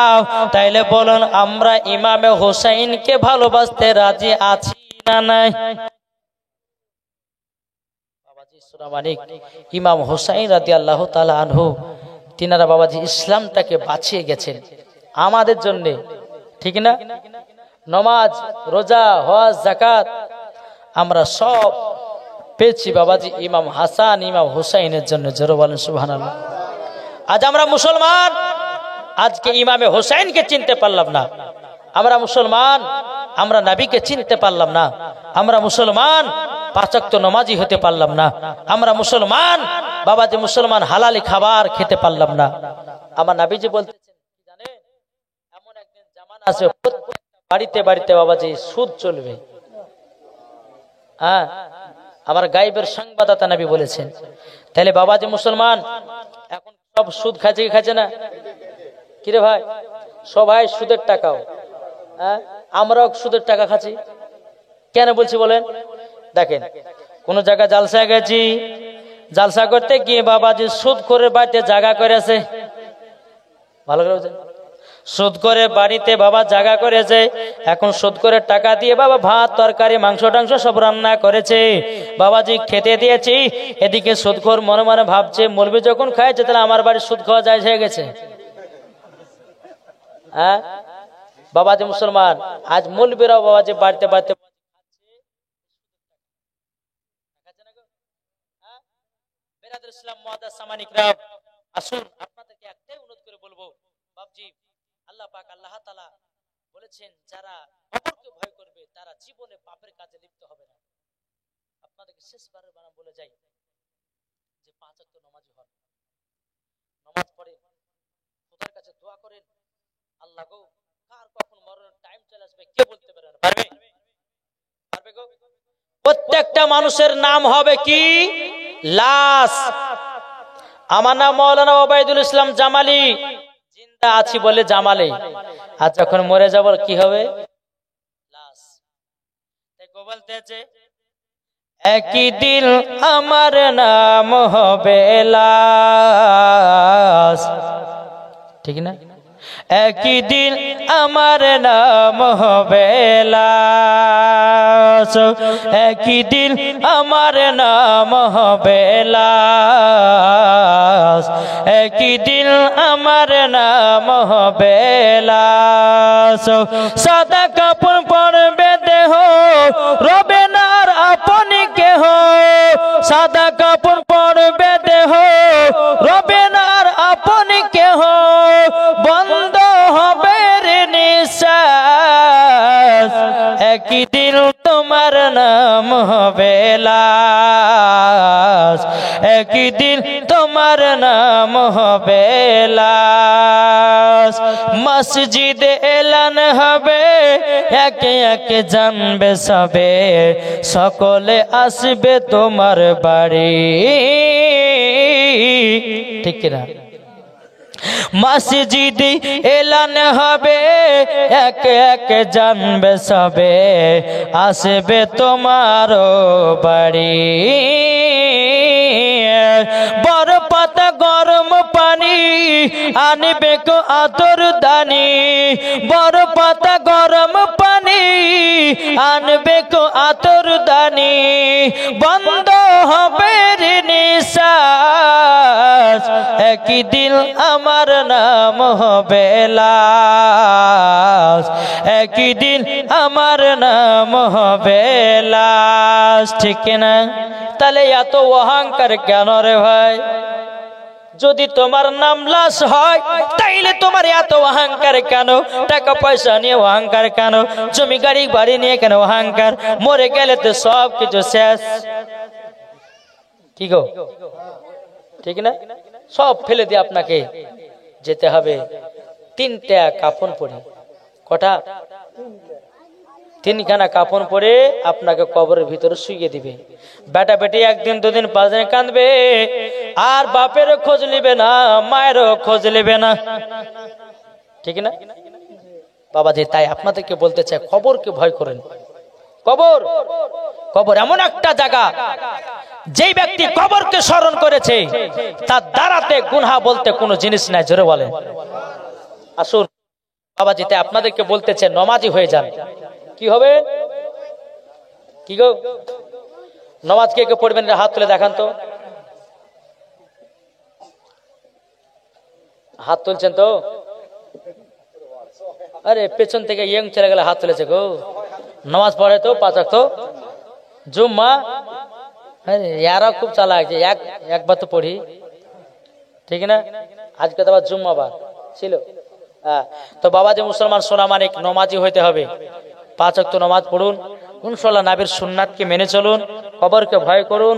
তাইলে বলুন আমরা ইমামে হুসাইনকে ভালোবাসতে রাজি আছি না নাই? বাবাজি সোনা মানিক, ইমাম হুসাইন রাদিয়াল্লাহু তাআলা আনহু তিনারা বাবাজি ইসলামটাকে বাঁচিয়ে গেছেন আমাদের জন্য, ঠিক না? নামাজ, রোজা, হজ, যাকাত আমরা সব পেয়েছি বাবাজি ইমাম হাসান, ইমাম হুসাইনের জন্য। জোরে বলেন সুবহানাল্লাহ। আজ আমরা মুসলমান, আজকে ইমামে হুসাইনকে চিনতে পারলাম না। আমরা মুসলমান, আমরা নবীকে চিনতে পারলাম না। আমরা মুসলমান, পাঁচ ওয়াক্ত নামাজি হতে পারলাম না। আমরা মুসলমান, বাবাজি মুসলমান হালালি খাবার খেতে পারলাম না। আমার নবীজি বলতেছেন, এমন একদিন জামানা আসবে বাড়িতে বাড়িতে বাবাজি সুদ চলবে। হ্যাঁ, আমার গায়েবের সংবাদদাতা নবী বলেছেন। তাহলে বাবাজি মুসলমান এখন সব সুদ খাচ্ছে কি খাচ্ছে না? কিরে ভাই, সবাই সুদের টাকাও, হ্যাঁ আমরাও সুদের টাকা খাচ্ছি। কেন বলছি বলেন? দেখেন, কোন জায়গায় জালসায় গেছি, জালসা করতে গিয়ে বাবাজি সুদ করে বাড়িতে জায়গা করেছে। ভালো করে বুঝেন, সুদ করে বাড়িতে বাবা জায়গা করেছে। এখন সুদ করে টাকা দিয়ে বাবা ভাত তরকারি মাংস টাংস সব রান্না করেছে, বাবাজি খেতে দিয়েছি। এদিকে সুদখোর মনে মনে ভাবছে, মৌলবি যখন খাইছে তাহলে আমার বাড়ি সুদ খাওয়া যায় হয়ে গেছে। হ্যাঁ বাবাজি মুসলমান, আজ মৌলবিরাও বাবাজি বাড়িতে বাড়িতে আসুন আপনাদেরকে একটাই অনুরোধ করে বলবো, বাবজি আল্লাহ পাক আল্লাহ তাআলা বলেছেন, যারা অপরকে ভয় করবে তারা জীবনে পাপের কাজে লিপ্ত হবে না। আপনাদেরকে শেষবারের বার বলে যাই যে পাঁচ ওয়াক্ত নামাজি হন, নামাজ পড়েন, খোদার কাছে দোয়া করেন। আল্লাহ গো, কার কখন মরণের টাইম চলে আসবে কে বলতে পারে না? পারবে? পারবে গো? প্রত্যেকটা মানুষের নাম হবে কি? লাশ। আমার নাম মাওলানা ওবায়দুল ইসলাম জামালি, জিন্দা আছি বলে জামালে, আর যখন মরে যাব কি হবে? লাশ। দেখো বলতেছে, একই দিন আমার নাম হবে লাশ, ঠিক না? একই দিন আমার নাম হবে লাশ, একই দিন আমার নাম হবে লাশ, একই দিন আমার নাম হবে লাশ। সাদা কাপড় পরবে দেহ, রবে না আর একই দিন তোমার নাম হবে লাশ, একই দিন তোমার নাম হবে লাশ। মসজিদে এলান হবে, একে একে জানবে সবে, সকলে আসবে তোমার বাড়ি। ঠিক কিনা? মসজিদে এলান হবে, একে একে জানবে সবে, আসবে তোমার বাড়ি। বড় পাতা গরম পানি আনবে গো আদর দানি, বড় পাতা গরম পানি আনবে গো আদর দানি। বন্ধ হবে নিঃশ্বাস, একই দিন আমার নাম হবে লাশ, একই দিন আমার নাম হবে লাশ। ঠিক না? তাহলে এত অহংকার কেন রে ভাই? যদি তোমার নাম লাশ হয় তাইলে তোমার এত অহংকার কেন? টাকা পয়সা নিয়ে অহংকার কেন? জমি গাড়ি বাড়ি নিয়ে কেন অহংকার? মরে গেলে তো সব কিছু শেষ। কি গো, ঠিক না? সব ফেলে দিয়ে আপনাকে যেতে হবে। তিনটা কাফন পরে, কটা? তিনখানা কাফন পরে আপনাকে কবরের ভিতরে শুইয়ে দিবে। বেটা বেটি একদিন দুদিন পাঁচ দিন কাঁদবে, আর বাপেরও খোঁজ নিবে না, মায়েরও খোঁজ নিবে না। ঠিক না বাবাজি? তাই আপনাদেরকে বলতে চাই, কবরকে ভয় করেন। কবর, কবর এমন একটা জায়গা, যেই ব্যক্তি কবরকে স্মরণ করেছে তার দ্বারাতে গুনাহ বলতে কোনো জিনিস নাই। জোরে বলেন। আসুন বাবাজি, তাই আপনাদেরকে বলতে চাই, নমাজি হয়ে যান। কি হবে? কি গো, নমাজ কে কে পড়বেন? হাত তুলে দেখান তো। হাত তুলছেন তো? আরে পেছন থেকে ইয়ং চলে গেলে হাত তুলেছে গো। নমাজ পড়ে তো, পাঁচ ওয়াক্ত জুম্মা। আরে ইয়ারা খুব চালাক, একবার তো পড়ি। ঠিক না? আজকে তো আবার জুম্মাবার ছিল। হ্যাঁ, তো বাবা যে মুসলমান সোনা মানিক, নমাজি হইতে হবে। পাঁচ ওয়াক্ত নমাজ পড়ুন, ইনশাআল্লাহ নবীর সুন্নাতকে মেনে চলুন, কবরকে ভয় করুন।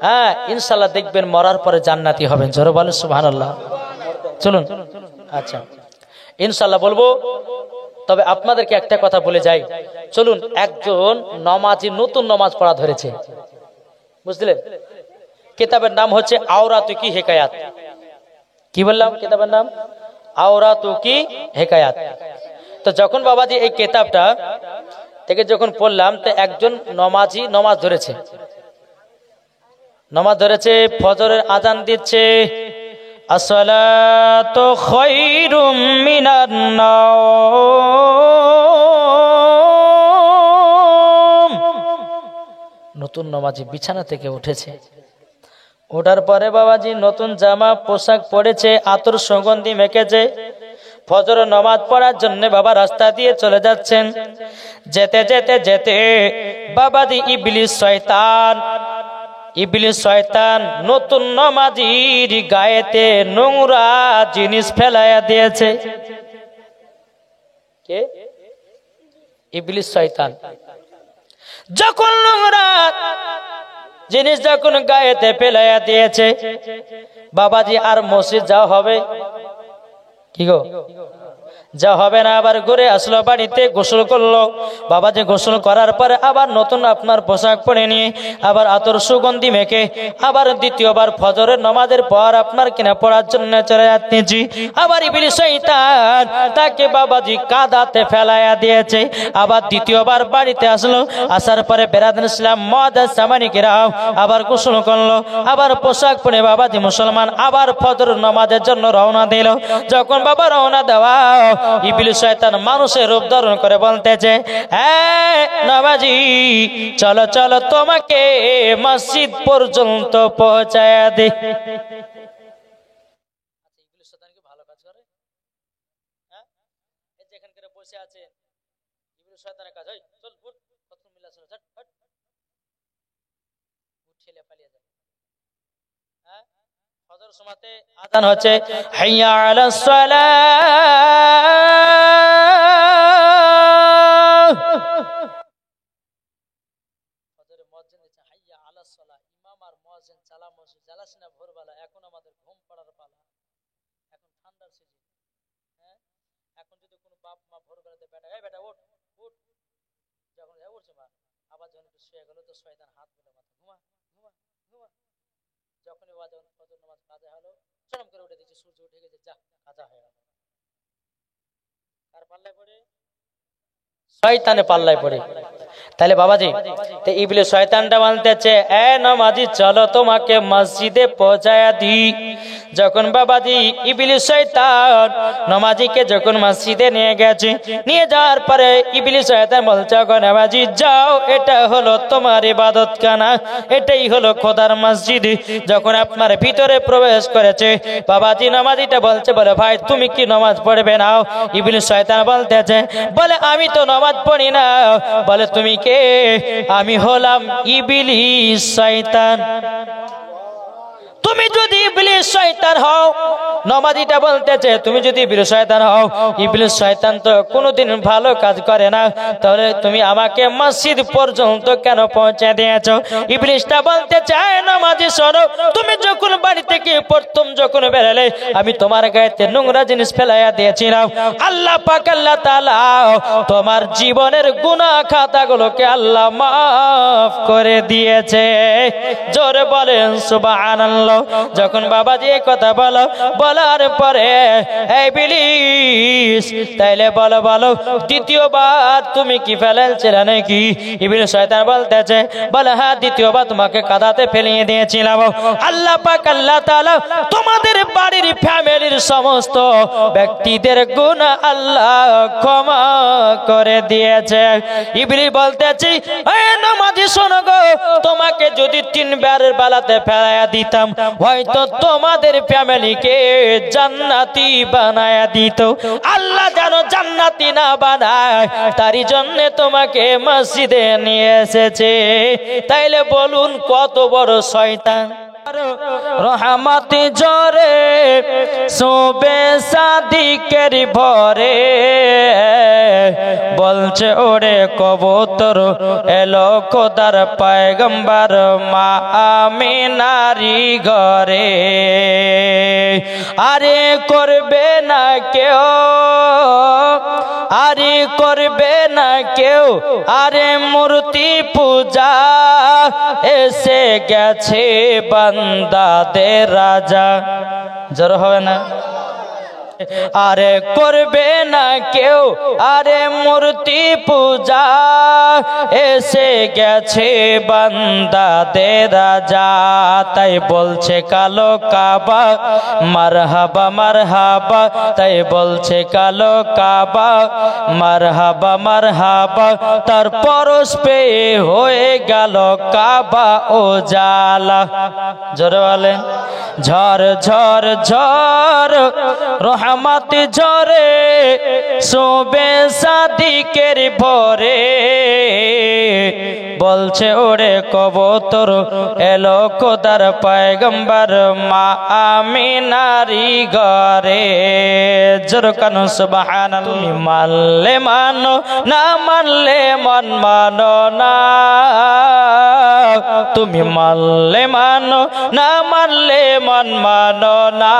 হ্যাঁ, ইনশাআল্লাহ দেখবেন মরার পরে জান্নাতি হবেন। জোরে বলেন সুবহানাল্লাহ। চলুন। আচ্ছা, ইনশাআল্লাহ বলবো। তবে আপনাদেরকে একটা কথা বলে যাই, চলুন। একজন নমাজি নতুন নমাজ পড়া ধরেছে, বুঝলেন? কিতাবের নাম হচ্ছে আওরাতু কি হিকায়াত। কি বললাম? কিতাবের নাম আওরাতু কি হিকায়াত। তো যখন বাবাজি এই কিতাবটা থেকে যখন পড়লাম, তো একজন নমাজি নমাজ ধরেছে, নমাজ ধরেছে, ফজরের আজান দিচ্ছে, আসসালাতু খায়রুম মিনান নাওম। নতুন নমাজি বিছানা থেকে উঠেছে, ওঠার পরে বাবাজি নতুন জামা পোশাক পরেছে, আতর সুগন্ধি মেখেছে, ফজর নামাজ পড়ার জন্য বাবা রাস্তা দিয়ে চলে যাচ্ছেন। যেতে যেতে যেতে বাবাজি ইবলিস শয়তান, ইবলিস শয়তান নতুন নমাজির গায়েতে নোংরা জিনিস ফেলাইয়া দিয়েছে। কে? ইবলিস শয়তান। যখন নোংরা জিনিস যখন গায়েতে ফেলাইয়া দিয়েছে, বাবাজি আর মসজিদ যাওয়া হবে? কি গো, যা হবে না। আবার ঘুরে আসলো বাড়িতে, গোসল করলো। বাবাজি গোসল করার পরে আবার নতুন আপনার পোশাক পরে নিয়ে আবার আতর সুগন্ধি মেখে আবার দ্বিতীয়বার ফজরের নামাজের পর আপনার কিনা পড়ার জন্য চলে যাচ্ছি। আবার ইবলিস শয়তান তাকে বাবাজি কাদাতে ফেলাইয়া দিয়েছে। আবার দ্বিতীয়বার বাড়িতে আসলো, আসার পরে বেরাদান ইসলাম মুআদ্দাস সামানিকেরাম আবার গোসল করলো, আবার পোশাক পরে বাবাজি মুসলমান আবার ফজর নামাজের জন্য রওনা দিল। যখন বাবা রওনা দেওয়া, ইবলিস শয়তান মানুষের রূপ ধারণ করে বলতেছে, হ্যাঁ নমাজি, চলো চলো তোমাকে মসজিদ পর্যন্ত পৌঁছায়া দে। ইবলিস শয়তান কি ভালো কাজ করে? হ্যাঁ, এই যেখান করে বসে আছে ইবলিস শয়তানের কাজ। এই চল উঠ, কত মিলা চল, হট হট, উঠ ছেলে পালিয়ে যা। হ্যাঁ, ফজর সময়তে আযান হচ্ছে, হাইয়া আলাস সালাহ। চলা, ইমাম আর মুয়াজ্জিন চালা মসজিদ জ্বালাসি না ভোরবেলা। এখন আমাদের ঘুম পাড়ার পালা, এখন ঠান্ডার সিজন। হ্যাঁ, এখন যদি কোনো বাপ মা ভোরবেলাতে বেটা, এই বেটা ওঠ ওঠ, যখন উঠছে মা, আবার যখন একটু শুয়ে গেল তো শয়তান হাত বলে মাথা ঘুমা ঘুমা ঘুমা। যখনই যখন ফজর নামাজ কাজা হলো, চরম করে উঠে দিচ্ছে, সূর্য উঠে গেছে, যা কাজা হয়ে গেল। কার পাল্লায় পড়ে? শয়তানে পাল্লায় পড়ে। তাহলে বাবাজি, তো ইবলিস শয়তানটা বলতেছে, এ নামাজি চলো তোমাকে মসজিদে পৌঁছায়া দিই। যখন বাবাজি ইবলিস শয়তান নামাজিকে যখন মসজিদে নিয়ে গেছে, নিয়ে যাওয়ার পরে ইবলিস শয়তান বলছে, গো নামাজি যাও, এটা হলো তোমার ইবাদতখানা, এটাই হলো খোদার মসজিদ। যখন আপনার ভিতরে প্রবেশ করেছে, বাবাজি নামাজিটা বলছে, বলে ভাই তুমি কি নামাজ পড়বে না? ইবলিস শয়তান বলতেছে, বলে আমি তো নামাজ পড়ি না। বলে তুমি কে? আমি হলাম ইবলিস শয়তান। তুমি যদি ইবলিস শয়তান হও, নামাজিটা বলতেছে, তুমি যদি ইবলিস শয়তান হও, ইবলিস শয়তান তো কোনোদিন ভালো কাজ করে না, তাহলে তুমি আমাকে মসজিদ পর্যন্ত কেন পৌঁছে দিয়েছো? ইবলিসটা বলতে চায়, নামাজি শোনো, তুমি যখন বাড়ি থেকে প্রথম যখন বেরোলে, আমি তোমার গায়েতে নোংরা জিনিস ফেলাইয়া দিয়েছিলাম। আল্লাহ পাক আল্লাহ তাআলা তোমার জীবনের গুনাহ খাতাগুলোকে আল্লাহ মাফ করে দিয়েছে। জোরে বলেন সুবহানাল্লাহ। যখন বাবাজি এই কথা বলার পরে, ইবলিস তাইলে বলো বলো দ্বিতীয়বার তুমি কি ফেলেছিলে নাকি? ইবলিস শয়তান বলতেছে, বলে হ্যাঁ দ্বিতীয়বার তোমাকে কাদাতে ফেলিয়ে দিয়েছিলাম। আল্লাহ পাক আল্লাহ তাআলা তোমাদের বাড়ির ফ্যামিলির সমস্ত ব্যক্তিদের গুনাহ আল্লাহ ক্ষমা করে দিয়েছে। ইবলিস বলতেছে, এ নামাজি শোনো গো, তোমাকে যদি 3 বারের বেলাতে ফেলাইয়া দিতাম, হয়তো তোমাদের ফ্যামিলিকে জান্নাতি বানায়া দিত। আল্লাহ যেন জান্নাতি না বানায়, তারই জন্য তোমাকে মসজিদে নিয়ে এসেছে। তাইলে বলুন কত বড় শয়তান। রহমতি জোরে শোবে সাদিকের ভরে, বলছে ওরে কবুতর এলো খোদার পয়গম্বর মা আমিনারি ঘরে। আরে করবে না কেউ, আরে করবে না কেউ, আরে মূর্তি পূজা, এসে গেছে বান্দাদের রাজা। জোর হবে না? আরে করবে না কেউ, আরে মূর্তি পূজা, এসে গেছে বান্দাদের রাজা। তাই বলছে কালো কাবা মারহাবা মারহাবা, তাই বলছে কালো কাবা মারহাবা মারহাবা, তার পরশ পেয়ে হয়ে গেল কাবা ও জালা। জোরে বলেন ঝড় ঝড় ঝড় রহমত ঝরে শোবে সাদিকের ভরে, বলছে ওরে কবুতর এলো খোদার পয়গম্বর মা আমিনারি ঘরে। জোরে কানো সুবহানাল্লাহ। তুমি মানলে মানো, না মানলে মন মানো না, তুমি মানলে মানো, না মানলে মন মানো না।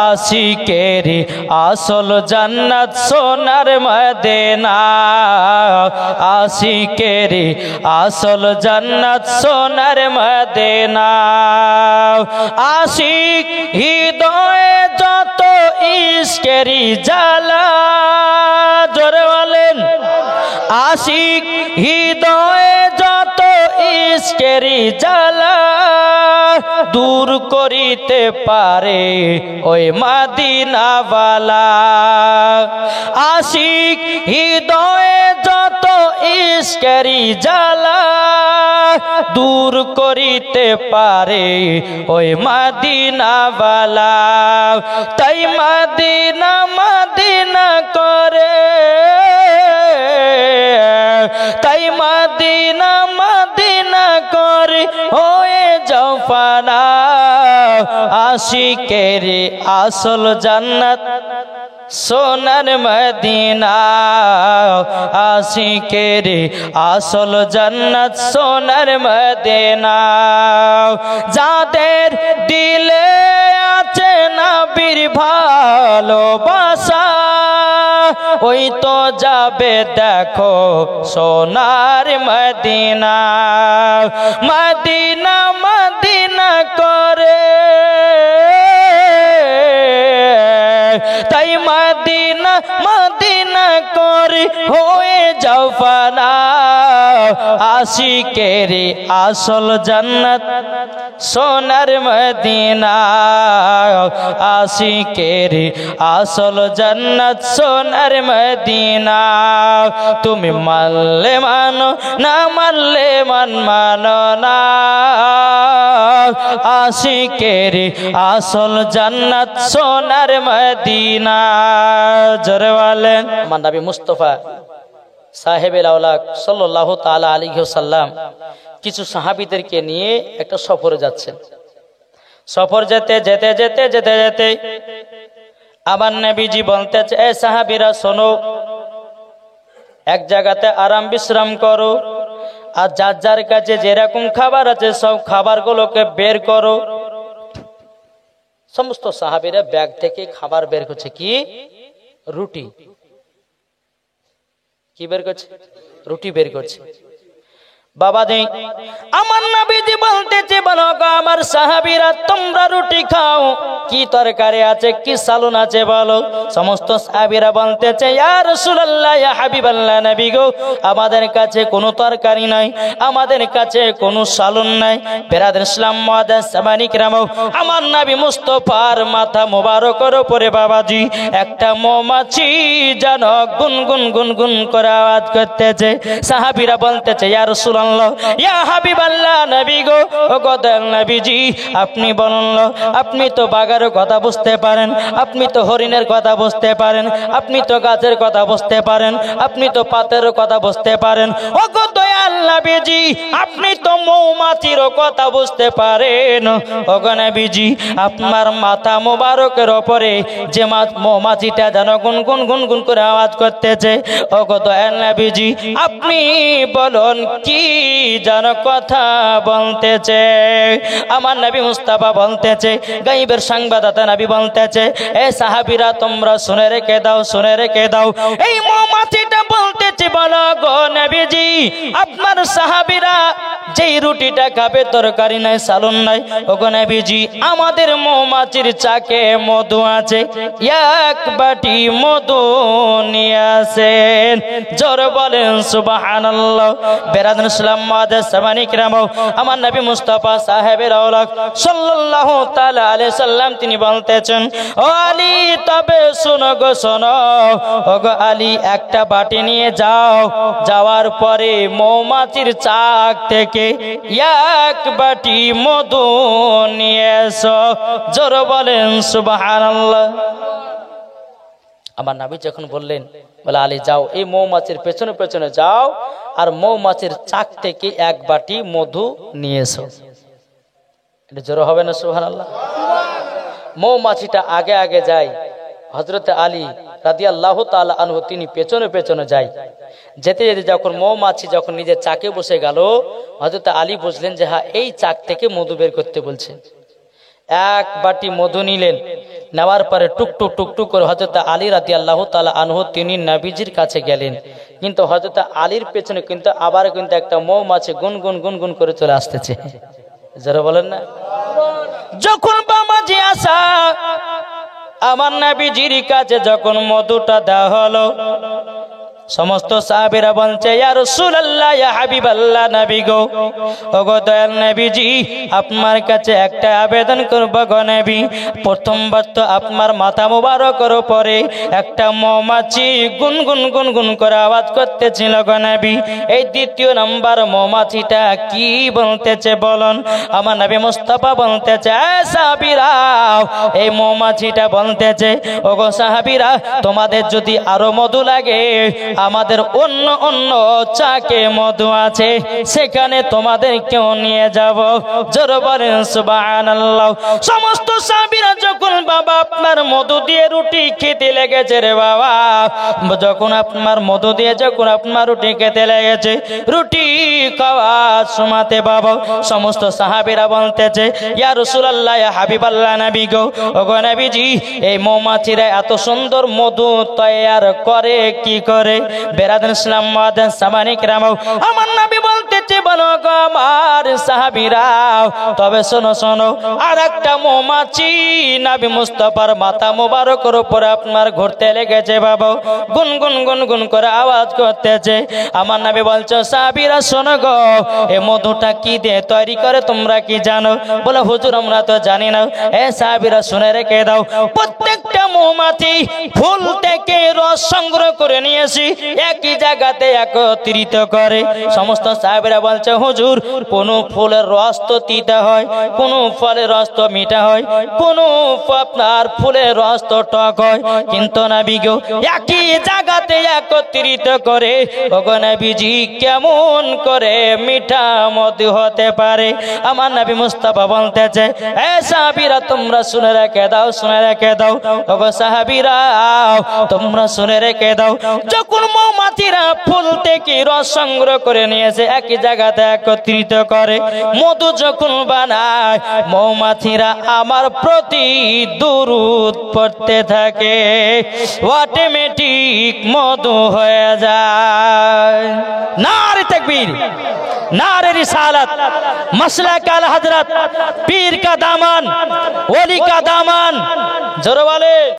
আশিকেরি আসল জান্নাত সোনার মদিনা, আশিকেরি আসল জান্নাত সোনার মদিনা। আশিক হৃদয়ে যত ইশকেরি জ্বালা, জোরে বলেন আশিক হৃদয়ে যত ইশকেরি জ্বালা, দূর করিতে পারে ওই মদিনাওয়ালা। আশিক হৃদয়ে যত ইশকেরি জ্বালা, দূর করিতে পারে ওই মদিনাওয়ালা। তাই মদিনা মদিনা করে, তাই মদিনা মদিনা করে হয়ে যাও ফানা। আশিকের আসল জান্নাত সোনার মদিনা আশিকের আসল জান্নাত সোনার মদিনা যাদের দিলে আছে নবীর ভালোবাসা ওই তো যাবে দেখো সোনার মদিনা মদিনা মদিনা করে তাই মদিনা মদিনা করে হয়ে যাও ফানা আশিকের আসল জান্নাত সোনার মদিনা আশিকের আসল জান্নাত সোনার মদিনা তুমি মানলে মানো না মানলে মানো না আশিকের আসল জান্নাত সোনার মদিনা জোরে বলেন আমার নবী মুস্তাফা সাহেবের আওলাদ সাল্লাল্লাহু তাআলা আলাইহি ওয়াসাল্লাম কিছু সাহাবীদেরকে নিয়ে একটা সফরে যাচ্ছেন। সফর যেতে যেতে যেতে যেতে যেতে আবার নবীজি বলতেছে এ সাহাবীরা শোনো, এক জায়গাতে আরাম বিশ্রাম করো আর যার যার কাছে যেরকম খাবার আছে সব খাবারগুলোকে বের করো। সমস্ত সাহাবীরা ব্যাগ থেকে খাবার বের করছে, কি রুটি, কি বের করছে রুটি বের করছে। বাবা দেই আমার নবীজি বলতেছে বলো গো আমার সাহাবীরা তোমরা রুটি খাও, কি তরকারি আছে কি সালুন আছে বলো। সমস্ত সাহাবীরা বলতেছে ইয়া রাসূলুল্লাহ ইয়া হাবিবাল্লাহ নবী গো আমাদের কাছে কোনো তরকারি নাই, আমাদের কাছে কোনো সালুন নাই। বেরাদার ইসলাম মুআদ্দাস সামানি কিরাম আমার নবী মুস্তাফার মাথা মোবারকের উপরে বাবাজি একটা মৌমাছি যেন গুনগুন গুনগুন করে আওয়াজ করতেছে। সাহাবীরা বলতেছে ইয়া রাসূলুল্লাহ ইয়া হাবিবাল্লাহ নবী গো ও গো দয়াল নবীজি আপনি বলুন, আপনি তো বাগারের কথা বুঝতে পারেন, আপনি তো হরিণের কথা বুঝতে পারেন, আপনি তো গাছের কথা বুঝতে পারেন, আপনি তো পাতের কথা বুঝতে পারেন, ও গো দয়াল নবীজি আপনি তো মৌমাছির কথা বুঝতে পারেন। ও গো নবীজি আপনার মাথা মোবারকের উপরে যে মৌমাছিটা যেন গুনগুন গুনগুন করে আওয়াজ করতেছে, ও গো দয়াল নবীজি আপনি বলুন কি যেন কথা বলতেছে। আমার নবী মুস্তাফা বলতেছে, গায়বের সংবাদদাতা নবী বলতেছে এ সাহাবীরা তোমরা শুনে রেখে দাও, শুনে রেখে দাও। এই মৌমাছিটা বলতেছে বলো গো নবীজি আপনার সাহাবীরা যেই রুটিটা খাবে তরকারি নাই সালুন নাই, ও গো নবীজি আমাদের মৌমাছির চাকে মধু আছে, এক বাটি মধু নিয়ে আসেন। জোরে বলেন সুবহানাল্লাহ। বেরাদার ইসলাম মুআদ্দাস সামানি কিরাম আমার নবী মুস্তাফা সাহেবের আওলাদ সাল্লাল্লাহু তাআলা আলাইহি সাল্লাম তিনি বলতেছেন ও আলী তবে শোনো গো শোনো, ও গো আলী একটা বাটি নিয়ে যাও, যাওয়ার পরে মৌমাছির চাক থেকে এক বাটি মধু নিয়ে এসো। জোরে বলেন সুবহানাল্লাহ। আমার নবী যখন বললেন বলে আলী যাও এই মৌমাছির পেছনে পেছনে যাও আর মৌমাছির চাক থেকে এক বাটি মধু নিয়ে এসো। এটা জোরে হবে না সুবহানাল্লাহ। মৌমাছিটা আগে আগে যায়, হযরত আলী রাদিয়াল্লাহু তাআলা আনহু তিনি পেছনে পেছনে যায়। যেতে যেতে যখন মৌমাছি যখন নিজের চাকে বসে গেল হযরত আলী বুঝলেন যে হ্যাঁ এই চাক থেকে মধু বের করতে বলছে। এক বাটি মধু নিলেন, নেওয়ার পরে টুকটুক টুকটুক করে হযরত আলী রাদিয়াল্লাহু তাআলা আনহু তিনি নবীজির কাছে গেলেন, কিন্তু হযরত আলীর পেছনে কিন্তু আবার কিন্তু একটা মৌমাছি গুনগুন গুনগুন করে চলে আসতেছে। যারা বলেন না যখন মৌমাছি আসা আমার নবীজির কাছে যখন মধুটা দেওয়া হলো সমস্ত সাহাবীরা বলছে ইয়া রাসূলুল্লাহ ইয়া হাবিবাল্লাহ নবী গো ও গো দয়াল নবীজি আপনার কাছে একটা আবেদন করব গো নবী। প্রথমবার তো আপনার মাথা মোবারকের উপরে একটা মৌমাছি গুনগুন গুনগুন করে আওয়াজ করতেছিল গো নবী, এই দ্বিতীয় নাম্বার মৌমাছিটা কি বলতেছে বলুন। আমার নবী মুস্তাফা বলতেছে এ সাহাবীরা এই মৌমাছিটা বলতেছে ও গো সাহাবীরা তোমাদের যদি আরো মধু লাগে আমাদের অন্য অন্য চাকে মধু আছে, সেখানে তোমাদেরকেও নিয়ে যাব। জোরে বলেন সুবহানাল্লাহ। সমস্ত সাহাবীরা যখন বাবা আপনার মধু দিয়ে রুটি খেতে লেগেছে রে বাবা, যখন আপনার মধু দিয়ে যখন আপনার রুটি খেতে লেগেছে, রুটি খাওয়ার সময়তে বাবা সমস্ত সাহাবীরা বলতেছে, ইয়া রাসূলুল্লাহ, ইয়া হাবিবাল্লাহ, নবী গো, ওগো নবীজি, এই মৌমাছিরা এত সুন্দর মধু তৈয়ার করে কি করে? বেরাদান ইসলাম মুআদ্দিন সামানি কিরাম, আমার নবী বলতেছে, বলো গো আমার সাহাবীরা, তবে শোনো শোনো, আর একটা মৌমাছি নবী মুস্তাফার মাথা মোবারকের উপরে আপনার ঘুরতে লেগেছে বাবা, গুনগুন গুনগুন করে আওয়াজ করতেছে। আমার নবী বলছে, সাহাবীরা শোনো গো, এই মধুটা কি দিয়ে তৈরি করে তোমরা কি জানো? বলে, হুজুর আমরা তো জানি না। এ সাহাবীরা শুনে রেখে দাও, প্রত্যেকটা মৌমাছি ফুল থেকে রস সংগ্রহ করে নিয়েছি, একই জায়গাতে একত্রিত করে। সমস্ত সাহাবীরা বলছে, হুজুর কোন ফুলের রস তো তিতা হয়, কোন ফলের রস তো মিঠা হয়, কোন আপনার ফুলের রস তো টক হয়, কিন্তু নবী গো একই জায়গাতে একত্রিত করে, ওগো নবীজি কেমন করে মিঠা মধু হতে পারে? আমার নবী মুস্তাফা বলতেছে, এ সাহাবীরা তোমরা শুনে রেখে দাও, শুনে রেখে দাও, ওগো সাহাবীরা তোমরা শুনে রেখে দাও, যখন মৌমাছিরা ফুল থেকে রস সংগ্রহ করে নিয়েছে, একই জায়গাতে একত্রিত করে, মধু যখন বানায়, মৌমাছিরা আমার প্রতি দুরূদ পড়তে থাকে, অটোমেটিক মধু হয়ে যায়। নারে তাকবীর, नारे रिसालत, मसलक आला हजरत, पीर का दामन, वली का दामन, जोर वाले।